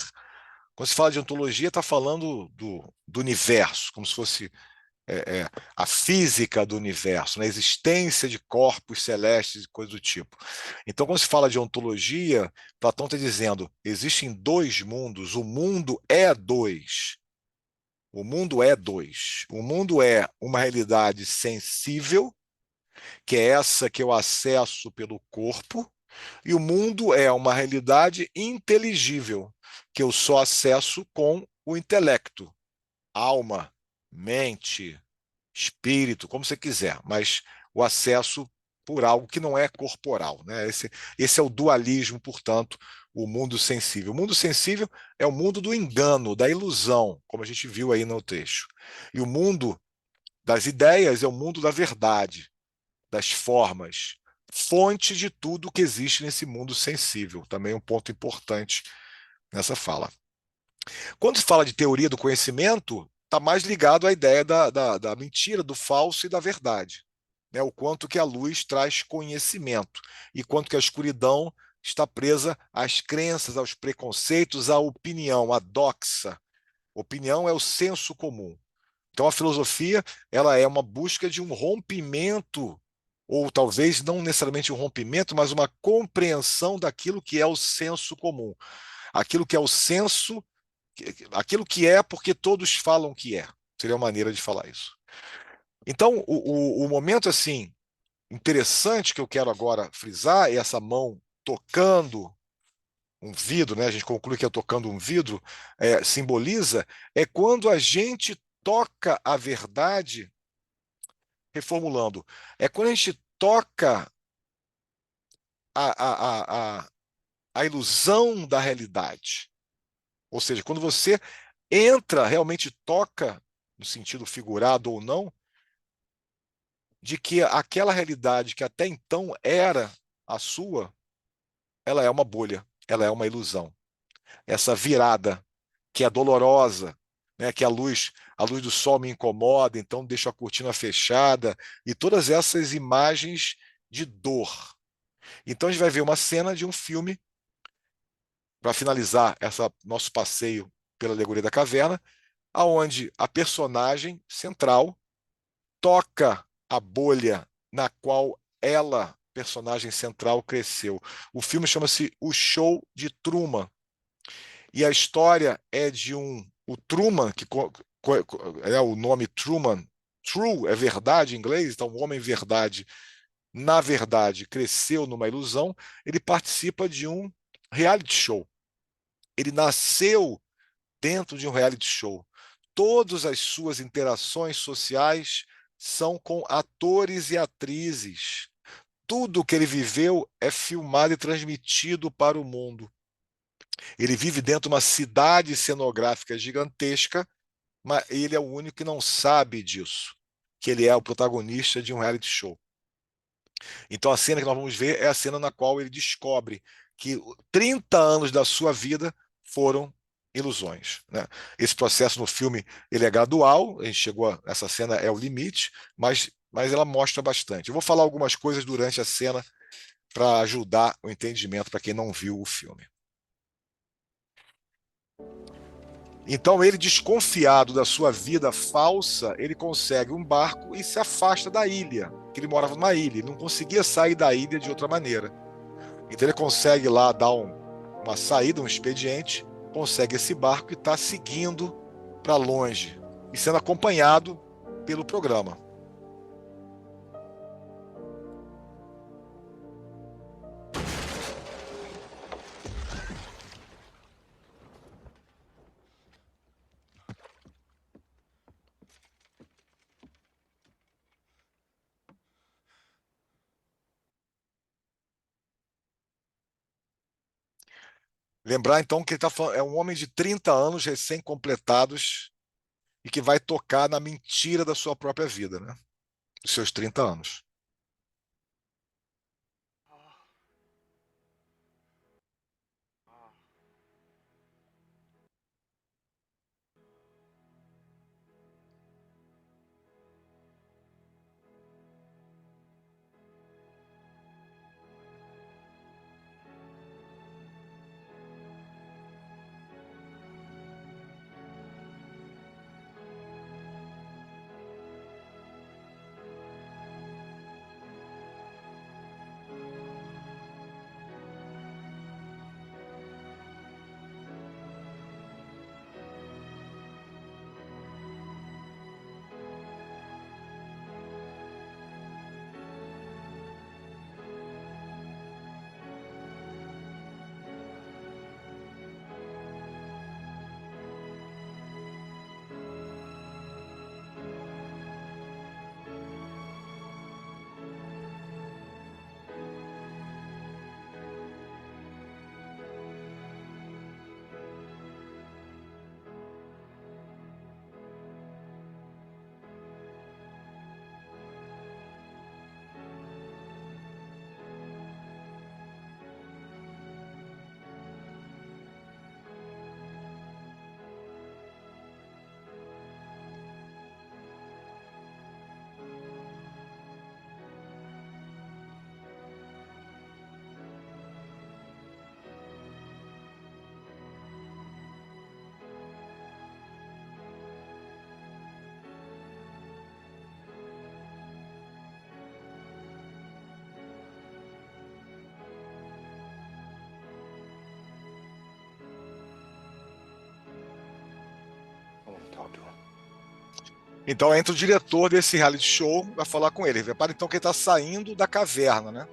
A: Quando se fala de ontologia, está falando do universo, como se fosse a física do universo, né? A existência de corpos celestes e coisas do tipo. Então, quando se fala de ontologia, Platão está dizendo, existem dois mundos, o mundo é dois. O mundo é dois. O mundo é uma realidade sensível, que é essa que eu acesso pelo corpo, e o mundo é uma realidade inteligível, que eu só acesso com o intelecto, alma, mente, espírito, como você quiser, mas o acesso por algo que não é corporal, né? Esse é o dualismo, portanto, o mundo sensível. O mundo sensível é o mundo do engano, da ilusão, como a gente viu aí no texto. E o mundo das ideias é o mundo da verdade, das formas, fonte de tudo que existe nesse mundo sensível. Também um ponto importante nessa fala. Quando se fala de teoria do conhecimento, está mais ligado à ideia da mentira, do falso e da verdade. Né? O quanto que a luz traz conhecimento e quanto que a escuridão está presa às crenças, aos preconceitos, à opinião, à doxa. Opinião é o senso comum. Então a filosofia ela é uma busca de um rompimento, ou talvez não necessariamente um rompimento, mas uma compreensão daquilo que é o senso comum. Aquilo que é o senso, aquilo que é porque todos falam que é. Seria uma maneira de falar isso. Então, o momento assim interessante que eu quero agora frisar é essa mão tocando um vidro, né? A gente conclui que é tocando um vidro, simboliza, é quando a gente toca a verdade, reformulando, é quando a gente toca a ilusão da realidade. Ou seja, quando você entra, realmente toca, no sentido figurado ou não, de que aquela realidade que até então era a sua, ela é uma bolha, ela é uma ilusão. Essa virada, que é dolorosa, né, que a luz do sol me incomoda, então deixo a cortina fechada, e todas essas imagens de dor. Então a gente vai ver uma cena de um filme, para finalizar nosso passeio pela alegoria da caverna, aonde a personagem central toca a bolha na qual ela, personagem central, cresceu. O filme chama-se O Show de Truman. E a história é de o Truman, é o nome Truman, true é verdade em inglês, então o homem verdade, na verdade, cresceu numa ilusão, ele participa de um reality show. Ele nasceu dentro de um reality show. Todas as suas interações sociais são com atores e atrizes. Tudo que ele viveu é filmado e transmitido para o mundo. Ele vive dentro de uma cidade cenográfica gigantesca, mas ele é o único que não sabe disso, que ele é o protagonista de um reality show. Então a cena que nós vamos ver é a cena na qual ele descobre que 30 anos da sua vida foram ilusões, né? Esse processo no filme ele é gradual, a gente essa cena é o limite, mas ela mostra bastante. Eu vou falar algumas coisas durante a cena para ajudar o entendimento para quem não viu o filme. Então ele, desconfiado da sua vida falsa, ele consegue um barco e se afasta da ilha, que ele morava numa ilha, ele não conseguia sair da ilha de outra maneira. Então ele consegue lá dar uma saída, um expediente, consegue esse barco e está seguindo para longe, e sendo acompanhado pelo programa. Lembrar então que ele é um homem de 30 anos recém-completados e que vai tocar na mentira da sua própria vida, né? Dos seus 30 anos. Então entra o diretor desse reality show, vai falar com ele. Repara então que ele está saindo da caverna, né?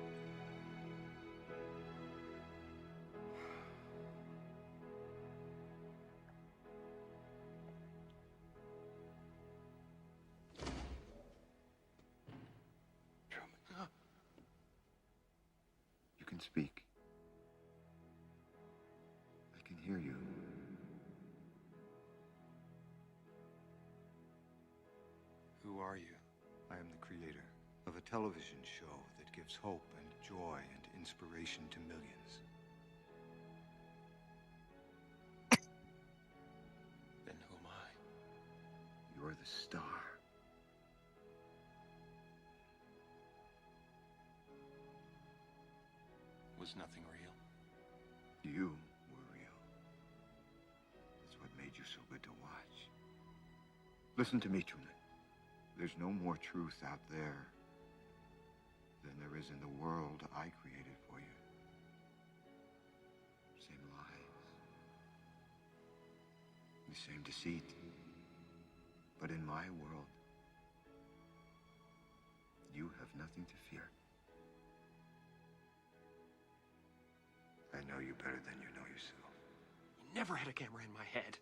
I: You can speak. I can hear you.
J: Who are you?
I: I am the creator of a television show that gives hope and joy and inspiration to millions.
J: Then who am I?
I: You're the star.
J: Was nothing real?
I: You were real. That's what made you so good to watch. Listen to me, Truman. There's no more truth out there than there is in the world I created for you. Same lies, the same deceit. But in my world, you have nothing to fear. I know you better than you know yourself.
J: You never had a camera in my head.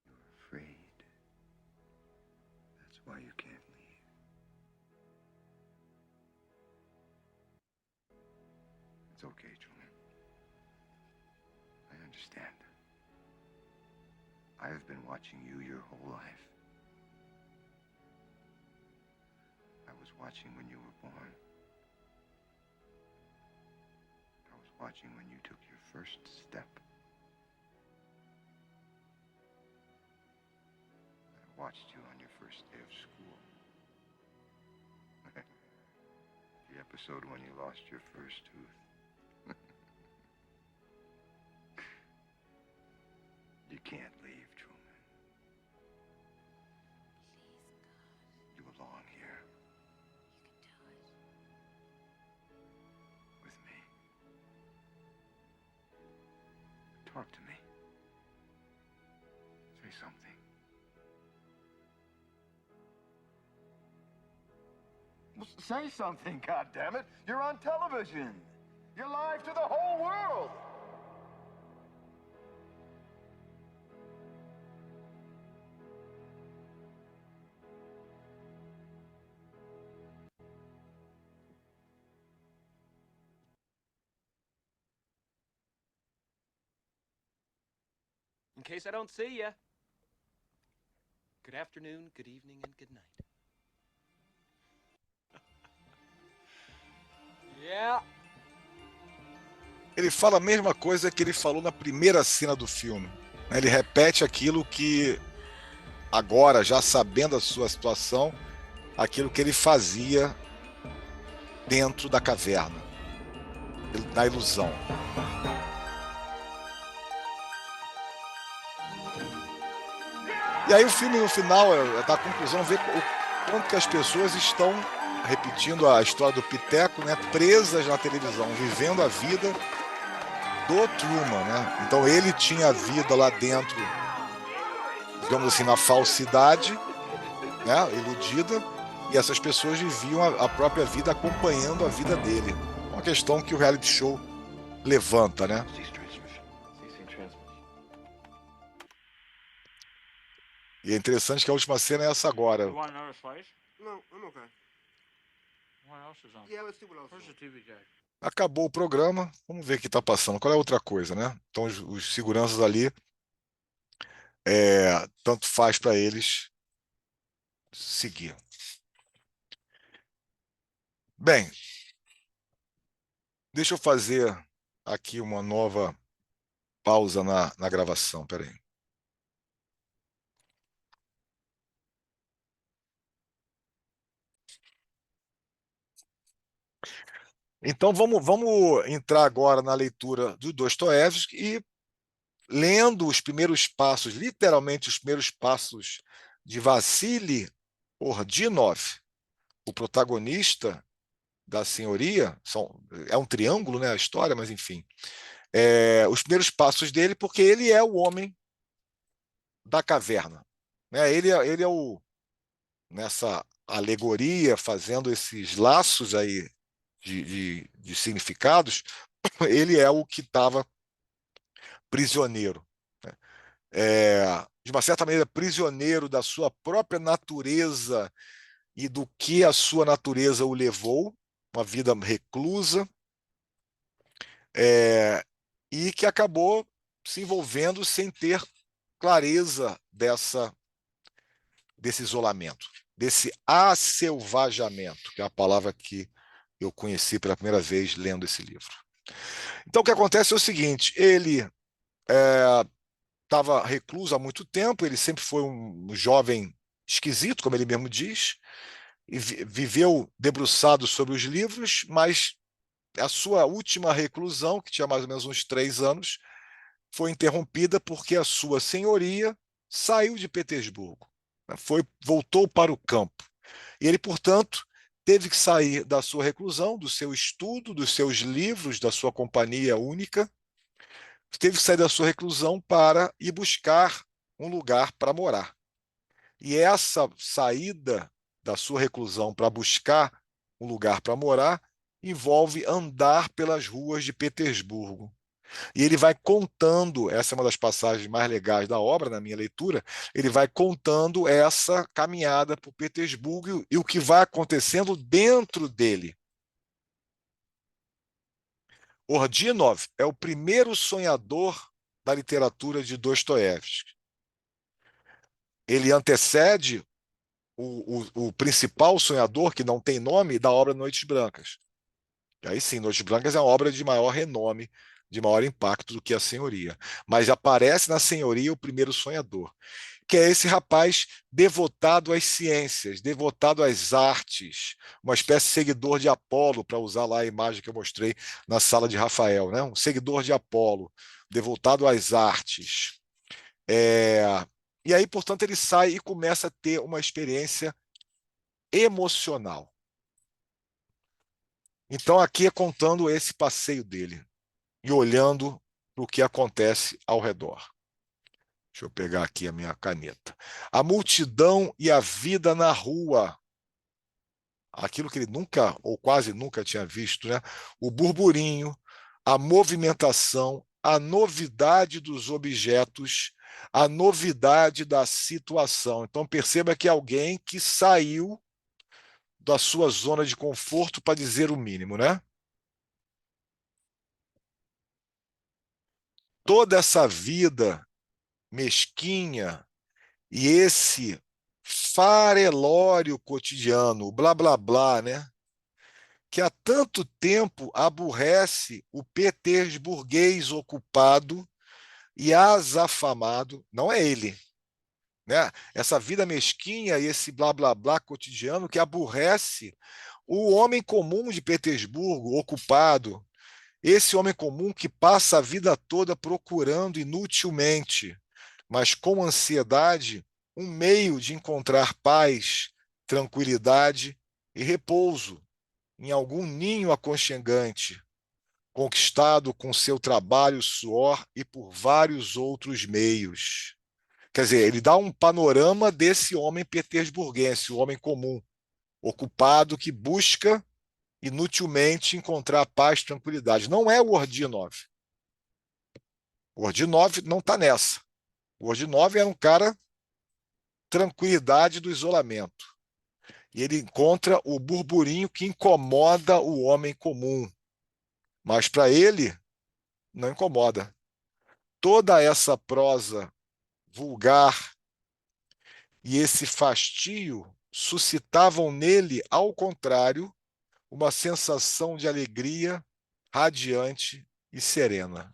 I: You're afraid. That's why you can't leave. It's okay, Truman. I understand. I have been watching you your whole life. I was watching when you were born. I was watching when you took your first step. I watched you on your first day of school. The episode when you lost your first tooth. You can't leave, Truman. You belong here. With me. Talk to me. Say something.
K: Say something, goddammit. You're on television. You're live to the whole world.
J: In case I don't see ya. Good afternoon, good evening, and good night. Yeah.
A: Ele fala a mesma coisa que ele falou na primeira cena do filme. Ele repete aquilo que, agora, já sabendo a sua situação, aquilo que ele fazia dentro da caverna, na ilusão. E aí o filme, no final, da conclusão, vê o quanto que as pessoas estão repetindo a história do Piteco, né, presas na televisão, vivendo a vida do Truman, né? Então ele tinha a vida lá dentro, digamos assim, na falsidade, né, iludida, e essas pessoas viviam a própria vida acompanhando a vida dele. Uma questão que o reality show levanta, né? E é interessante que a última cena é essa agora.
L: No, I'm okay.
M: What else is on?
L: Yeah, let's see what else.
M: Where's the TV guy?
A: Acabou o programa, vamos ver o que está passando. Qual é a outra coisa, né? Então os seguranças ali, tanto faz para eles seguir. Bem, deixa eu fazer aqui uma nova pausa na gravação, peraí. Então vamos entrar agora na leitura do Dostoiévski e lendo os primeiros passos, literalmente os primeiros passos de Vassili Ordinov, o protagonista da Senhoria. É um triângulo, né, a história, mas enfim. Os primeiros passos dele, porque ele é o homem da caverna, né? Ele é nessa alegoria, fazendo esses laços aí de significados, ele é o que estava prisioneiro, né? De uma certa maneira, prisioneiro da sua própria natureza e do que a sua natureza o levou, uma vida reclusa, e que acabou se envolvendo sem ter clareza desse isolamento, desse asselvajamento, que é a palavra que eu conheci pela primeira vez lendo esse livro. Então, o que acontece é o seguinte: ele estava recluso há muito tempo, ele sempre foi um jovem esquisito, como ele mesmo diz, e viveu debruçado sobre os livros, mas a sua última reclusão, que tinha mais ou menos uns 3 anos, foi interrompida porque a sua senhoria saiu de Petersburgo. voltou para o campo. E ele, portanto, teve que sair da sua reclusão, do seu estudo, dos seus livros, da sua companhia única, teve que sair da sua reclusão para ir buscar um lugar para morar. E essa saída da sua reclusão para buscar um lugar para morar envolve andar pelas ruas de Petersburgo. E ele vai contando, essa é uma das passagens mais legais da obra, na minha leitura, ele vai contando essa caminhada por Petersburgo e o que vai acontecendo dentro dele. Ordinov é o primeiro sonhador da literatura de Dostoiévski. Ele antecede o principal sonhador, que não tem nome, da obra Noites Brancas. E aí sim, Noites Brancas é uma obra de maior renome, de maior impacto do que a Senhoria. Mas aparece na Senhoria o primeiro sonhador, que é esse rapaz devotado às ciências, devotado às artes, uma espécie de seguidor de Apolo, para usar lá a imagem que eu mostrei na sala de Rafael, né? Um seguidor de Apolo, devotado às artes. E aí, portanto, ele sai e começa a ter uma experiência emocional. Então, aqui é contando esse passeio dele e olhando para o que acontece ao redor. Deixa eu pegar aqui a minha caneta. A multidão e a vida na rua. Aquilo que ele nunca, ou quase nunca tinha visto, né? O burburinho, a movimentação, a novidade dos objetos, a novidade da situação. Então, perceba que é alguém que saiu da sua zona de conforto, para dizer o mínimo, né? Toda essa vida mesquinha e esse farelório cotidiano, o blá blá blá, né? Que há tanto tempo aborrece o petersburguês ocupado e azafamado, não é ele, né? Essa vida mesquinha e esse blá blá blá cotidiano que aborrece o homem comum de Petersburgo, ocupado, esse homem comum que passa a vida toda procurando inutilmente, mas com ansiedade, um meio de encontrar paz, tranquilidade e repouso em algum ninho aconchegante, conquistado com seu trabalho, suor e por vários outros meios. Quer dizer, ele dá um panorama desse homem petersburguense, o homem comum, ocupado, que busca inutilmente encontrar paz, tranquilidade. Não é o Ordinov. O Ordinov não está nessa. O Ordinov é um cara tranquilidade do isolamento. E ele encontra o burburinho que incomoda o homem comum. Mas para ele, não incomoda. Toda essa prosa vulgar e esse fastio suscitavam nele, ao contrário, uma sensação de alegria radiante e serena.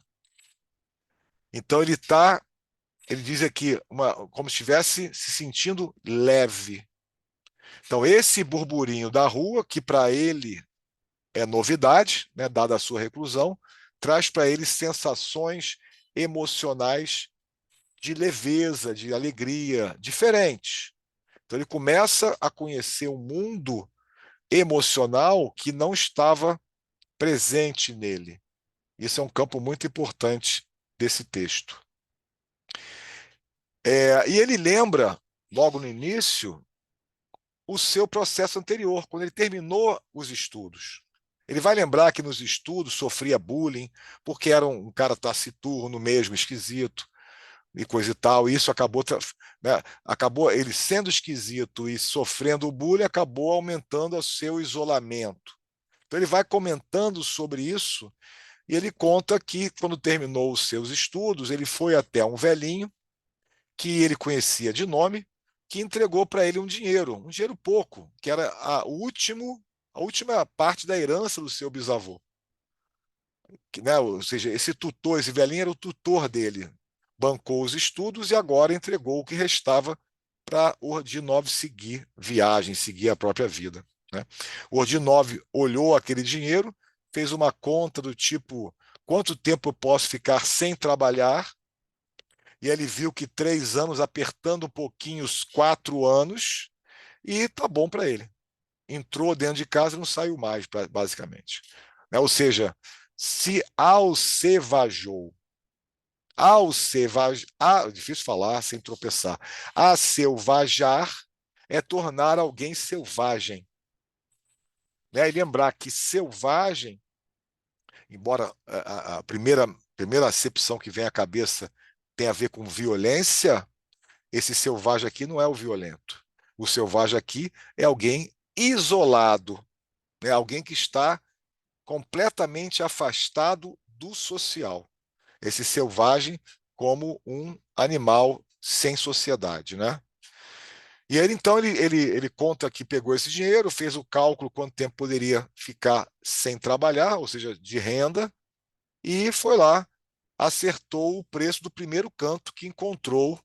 A: Então ele diz aqui, como se estivesse se sentindo leve. Então esse burburinho da rua, que para ele é novidade, né, dada a sua reclusão, traz para ele sensações emocionais de leveza, de alegria, diferentes. Então ele começa a conhecer um mundo emocional que não estava presente nele. Isso é um campo muito importante desse texto. E ele lembra, logo no início, o seu processo anterior, quando ele terminou os estudos. Ele vai lembrar que nos estudos sofria bullying, porque era um cara taciturno mesmo, esquisito, e coisa e tal, e isso acabou, né, acabou ele sendo esquisito e sofrendo bullying, acabou aumentando o seu isolamento. Então ele vai comentando sobre isso, e ele conta que, quando terminou os seus estudos, ele foi até um velhinho, que ele conhecia de nome, que entregou para ele um dinheiro pouco, que era a última parte da herança do seu bisavô. Né? Ou seja, esse tutor, esse velhinho era o tutor dele, bancou os estudos e agora entregou o que restava para Ordinov seguir viagem, seguir a própria vida. Né? Ordinov olhou aquele dinheiro, fez uma conta do tipo: quanto tempo eu posso ficar sem trabalhar? e ele viu que 3 anos apertando um pouquinho os 4 anos, e tá bom para ele. Entrou dentro de casa e não saiu mais, basicamente. Né? Ou seja, se difícil falar sem tropeçar, aselvajar é tornar alguém selvagem. Né? E lembrar que selvagem, embora a primeira acepção que vem à cabeça tenha a ver com violência, esse selvagem aqui não é o violento. O selvagem aqui é alguém isolado, né? Alguém que está completamente afastado do social. Esse selvagem como um animal sem sociedade, né? E ele, então, ele conta que pegou esse dinheiro, fez o cálculo quanto tempo poderia ficar sem trabalhar, ou seja, de renda, e foi lá, acertou o preço do primeiro canto que encontrou,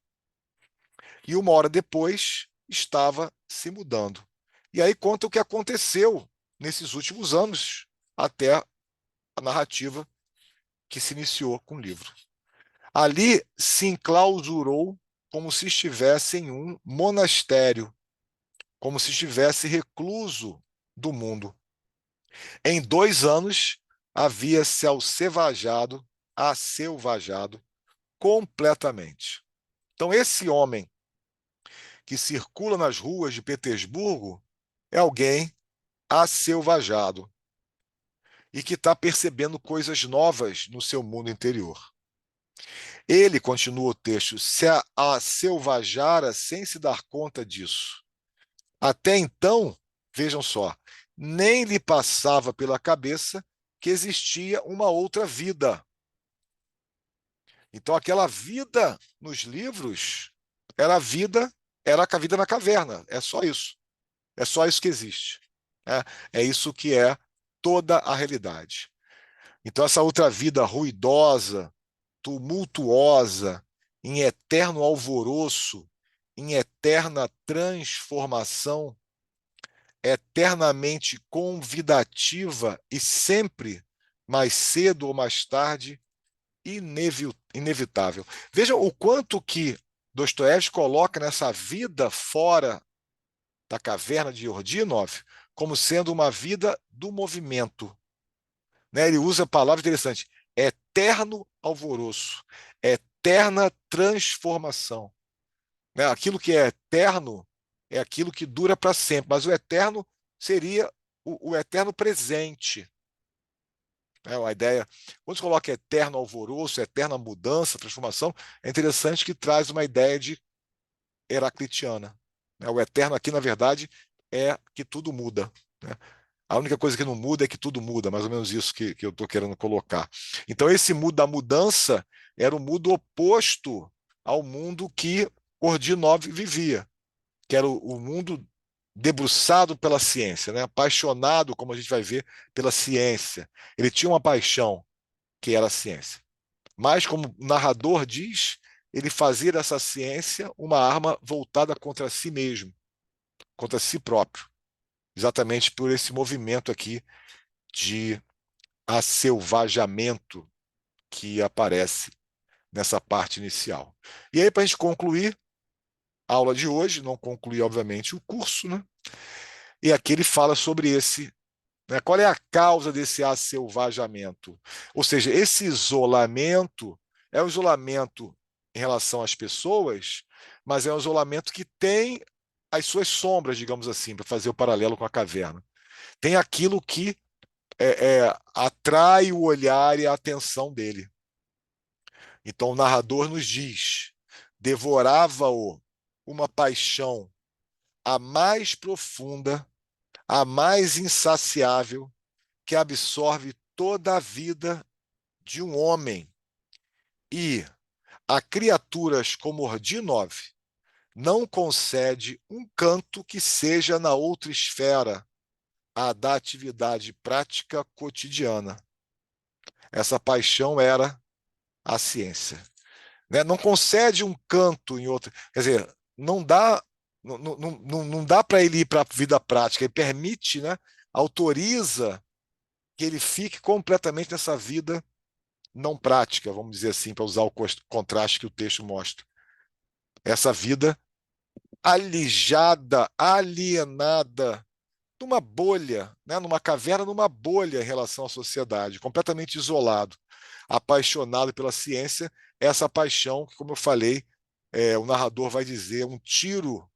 A: e 1 hora depois estava se mudando. E aí conta o que aconteceu nesses últimos anos, até a narrativa que se iniciou com o livro. Ali se enclausurou como se estivesse em um monastério, como se estivesse recluso do mundo. Em 2 anos, havia se aselvajado completamente. Então, esse homem que circula nas ruas de Petersburgo é alguém aselvajado e que está percebendo coisas novas no seu mundo interior. Ele, continua o texto, se aselvajara sem se dar conta disso. Até então, vejam só, nem lhe passava pela cabeça que existia uma outra vida. Então, aquela vida nos livros era a vida na caverna. É só isso. É só isso que existe. É isso que é toda a realidade. Então, essa outra vida ruidosa, tumultuosa, em eterno alvoroço, em eterna transformação, eternamente convidativa e sempre, mais cedo ou mais tarde, inevitável. Veja o quanto que Dostoiévski coloca nessa vida fora da caverna de Ordinov como sendo uma vida do movimento. Né? Ele usa a palavra interessante, eterno alvoroço, eterna transformação. Né? Aquilo que é eterno é aquilo que dura para sempre, mas o eterno seria o eterno presente. É uma ideia. Quando se coloca eterno alvoroço, eterna mudança, transformação, é interessante que traz uma ideia de heraclitiana. O eterno aqui, na verdade, é que tudo muda. Né? A única coisa que não muda é que tudo muda, mais ou menos isso que eu estou querendo colocar. Então, esse mundo da mudança era o mundo oposto ao mundo que Ordinov vivia, que era o mundo debruçado pela ciência, né? Apaixonado, como a gente vai ver, pela ciência. Ele tinha uma paixão, que era a ciência. Mas, como o narrador diz, ele fazia dessa ciência uma arma voltada contra si mesmo, contra si próprio. Exatamente por esse movimento aqui de aselvajamento que aparece nessa parte inicial. E aí, para a gente concluir a aula de hoje, não concluir, obviamente, o curso, né? E aqui ele fala sobre esse, né? Qual é a causa desse aselvajamento? Ou seja, esse isolamento é um isolamento em relação às pessoas, mas é um isolamento que tem as suas sombras, digamos assim, para fazer o paralelo com a caverna. Tem aquilo que atrai o olhar e a atenção dele. Então o narrador nos diz, devorava-o uma paixão a mais profunda, a mais insaciável, que absorve toda a vida de um homem. E a criaturas como Ordinov não concede um canto que seja na outra esfera, a da atividade prática cotidiana. Essa paixão era a ciência. Né? Não concede um canto em outra. Quer dizer, não dá para ele ir para a vida prática, ele permite, né, autoriza que ele fique completamente nessa vida não prática, vamos dizer assim, para usar o contraste que o texto mostra. Essa vida alijada, alienada, numa bolha, né? Numa caverna, numa bolha em relação à sociedade, completamente isolado, apaixonado pela ciência, essa paixão que, como eu falei, o narrador vai dizer, um tiro,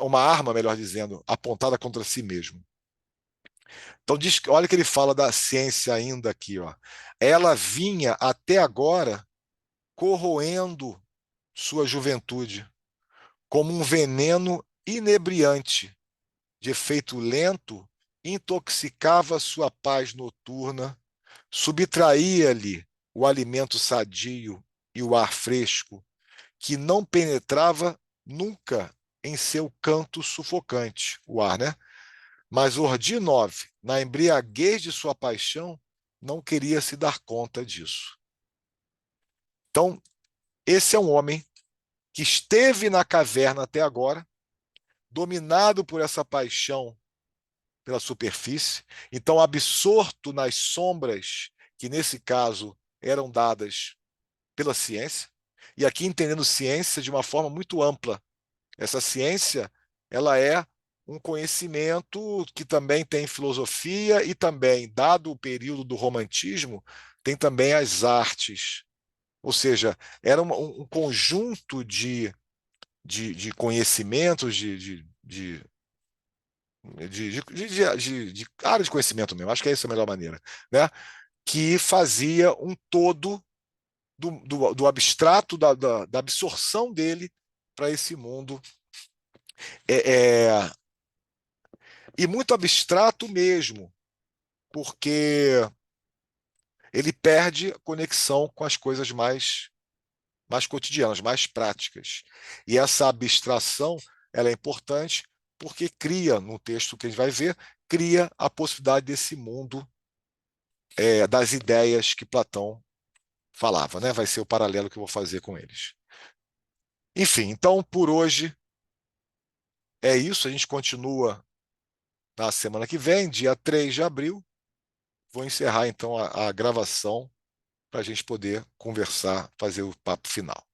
A: uma arma, melhor dizendo, apontada contra si mesmo. Então, olha que ele fala da ciência ainda aqui. Ó. Ela vinha até agora corroendo sua juventude, como um veneno inebriante, de efeito lento, intoxicava sua paz noturna, subtraía-lhe o alimento sadio e o ar fresco, que não penetrava nunca em seu canto sufocante, o ar, né? Mas Ordi 9, na embriaguez de sua paixão, não queria se dar conta disso. Então, esse é um homem que esteve na caverna até agora, dominado por essa paixão pela superfície, então absorto nas sombras que, nesse caso, eram dadas pela ciência, e aqui entendendo ciência de uma forma muito ampla. Essa ciência, ela é um conhecimento que também tem filosofia e também, dado o período do romantismo, tem também as artes. Ou seja, era um conjunto de conhecimentos, de área de conhecimento mesmo, acho que essa é a melhor maneira, né? Que fazia um todo do abstrato, da absorção dele para esse mundo. E muito abstrato mesmo, porque ele perde a conexão com as coisas mais cotidianas, mais práticas. E essa abstração ela é importante porque cria, no texto que a gente vai ver, cria a possibilidade desse mundo das ideias que Platão falava, né? Vai ser o paralelo que eu vou fazer com eles. Enfim, então, por hoje, é isso. A gente continua na semana que vem, dia 3 de abril. Vou encerrar, então, a gravação para a gente poder conversar, fazer o papo final.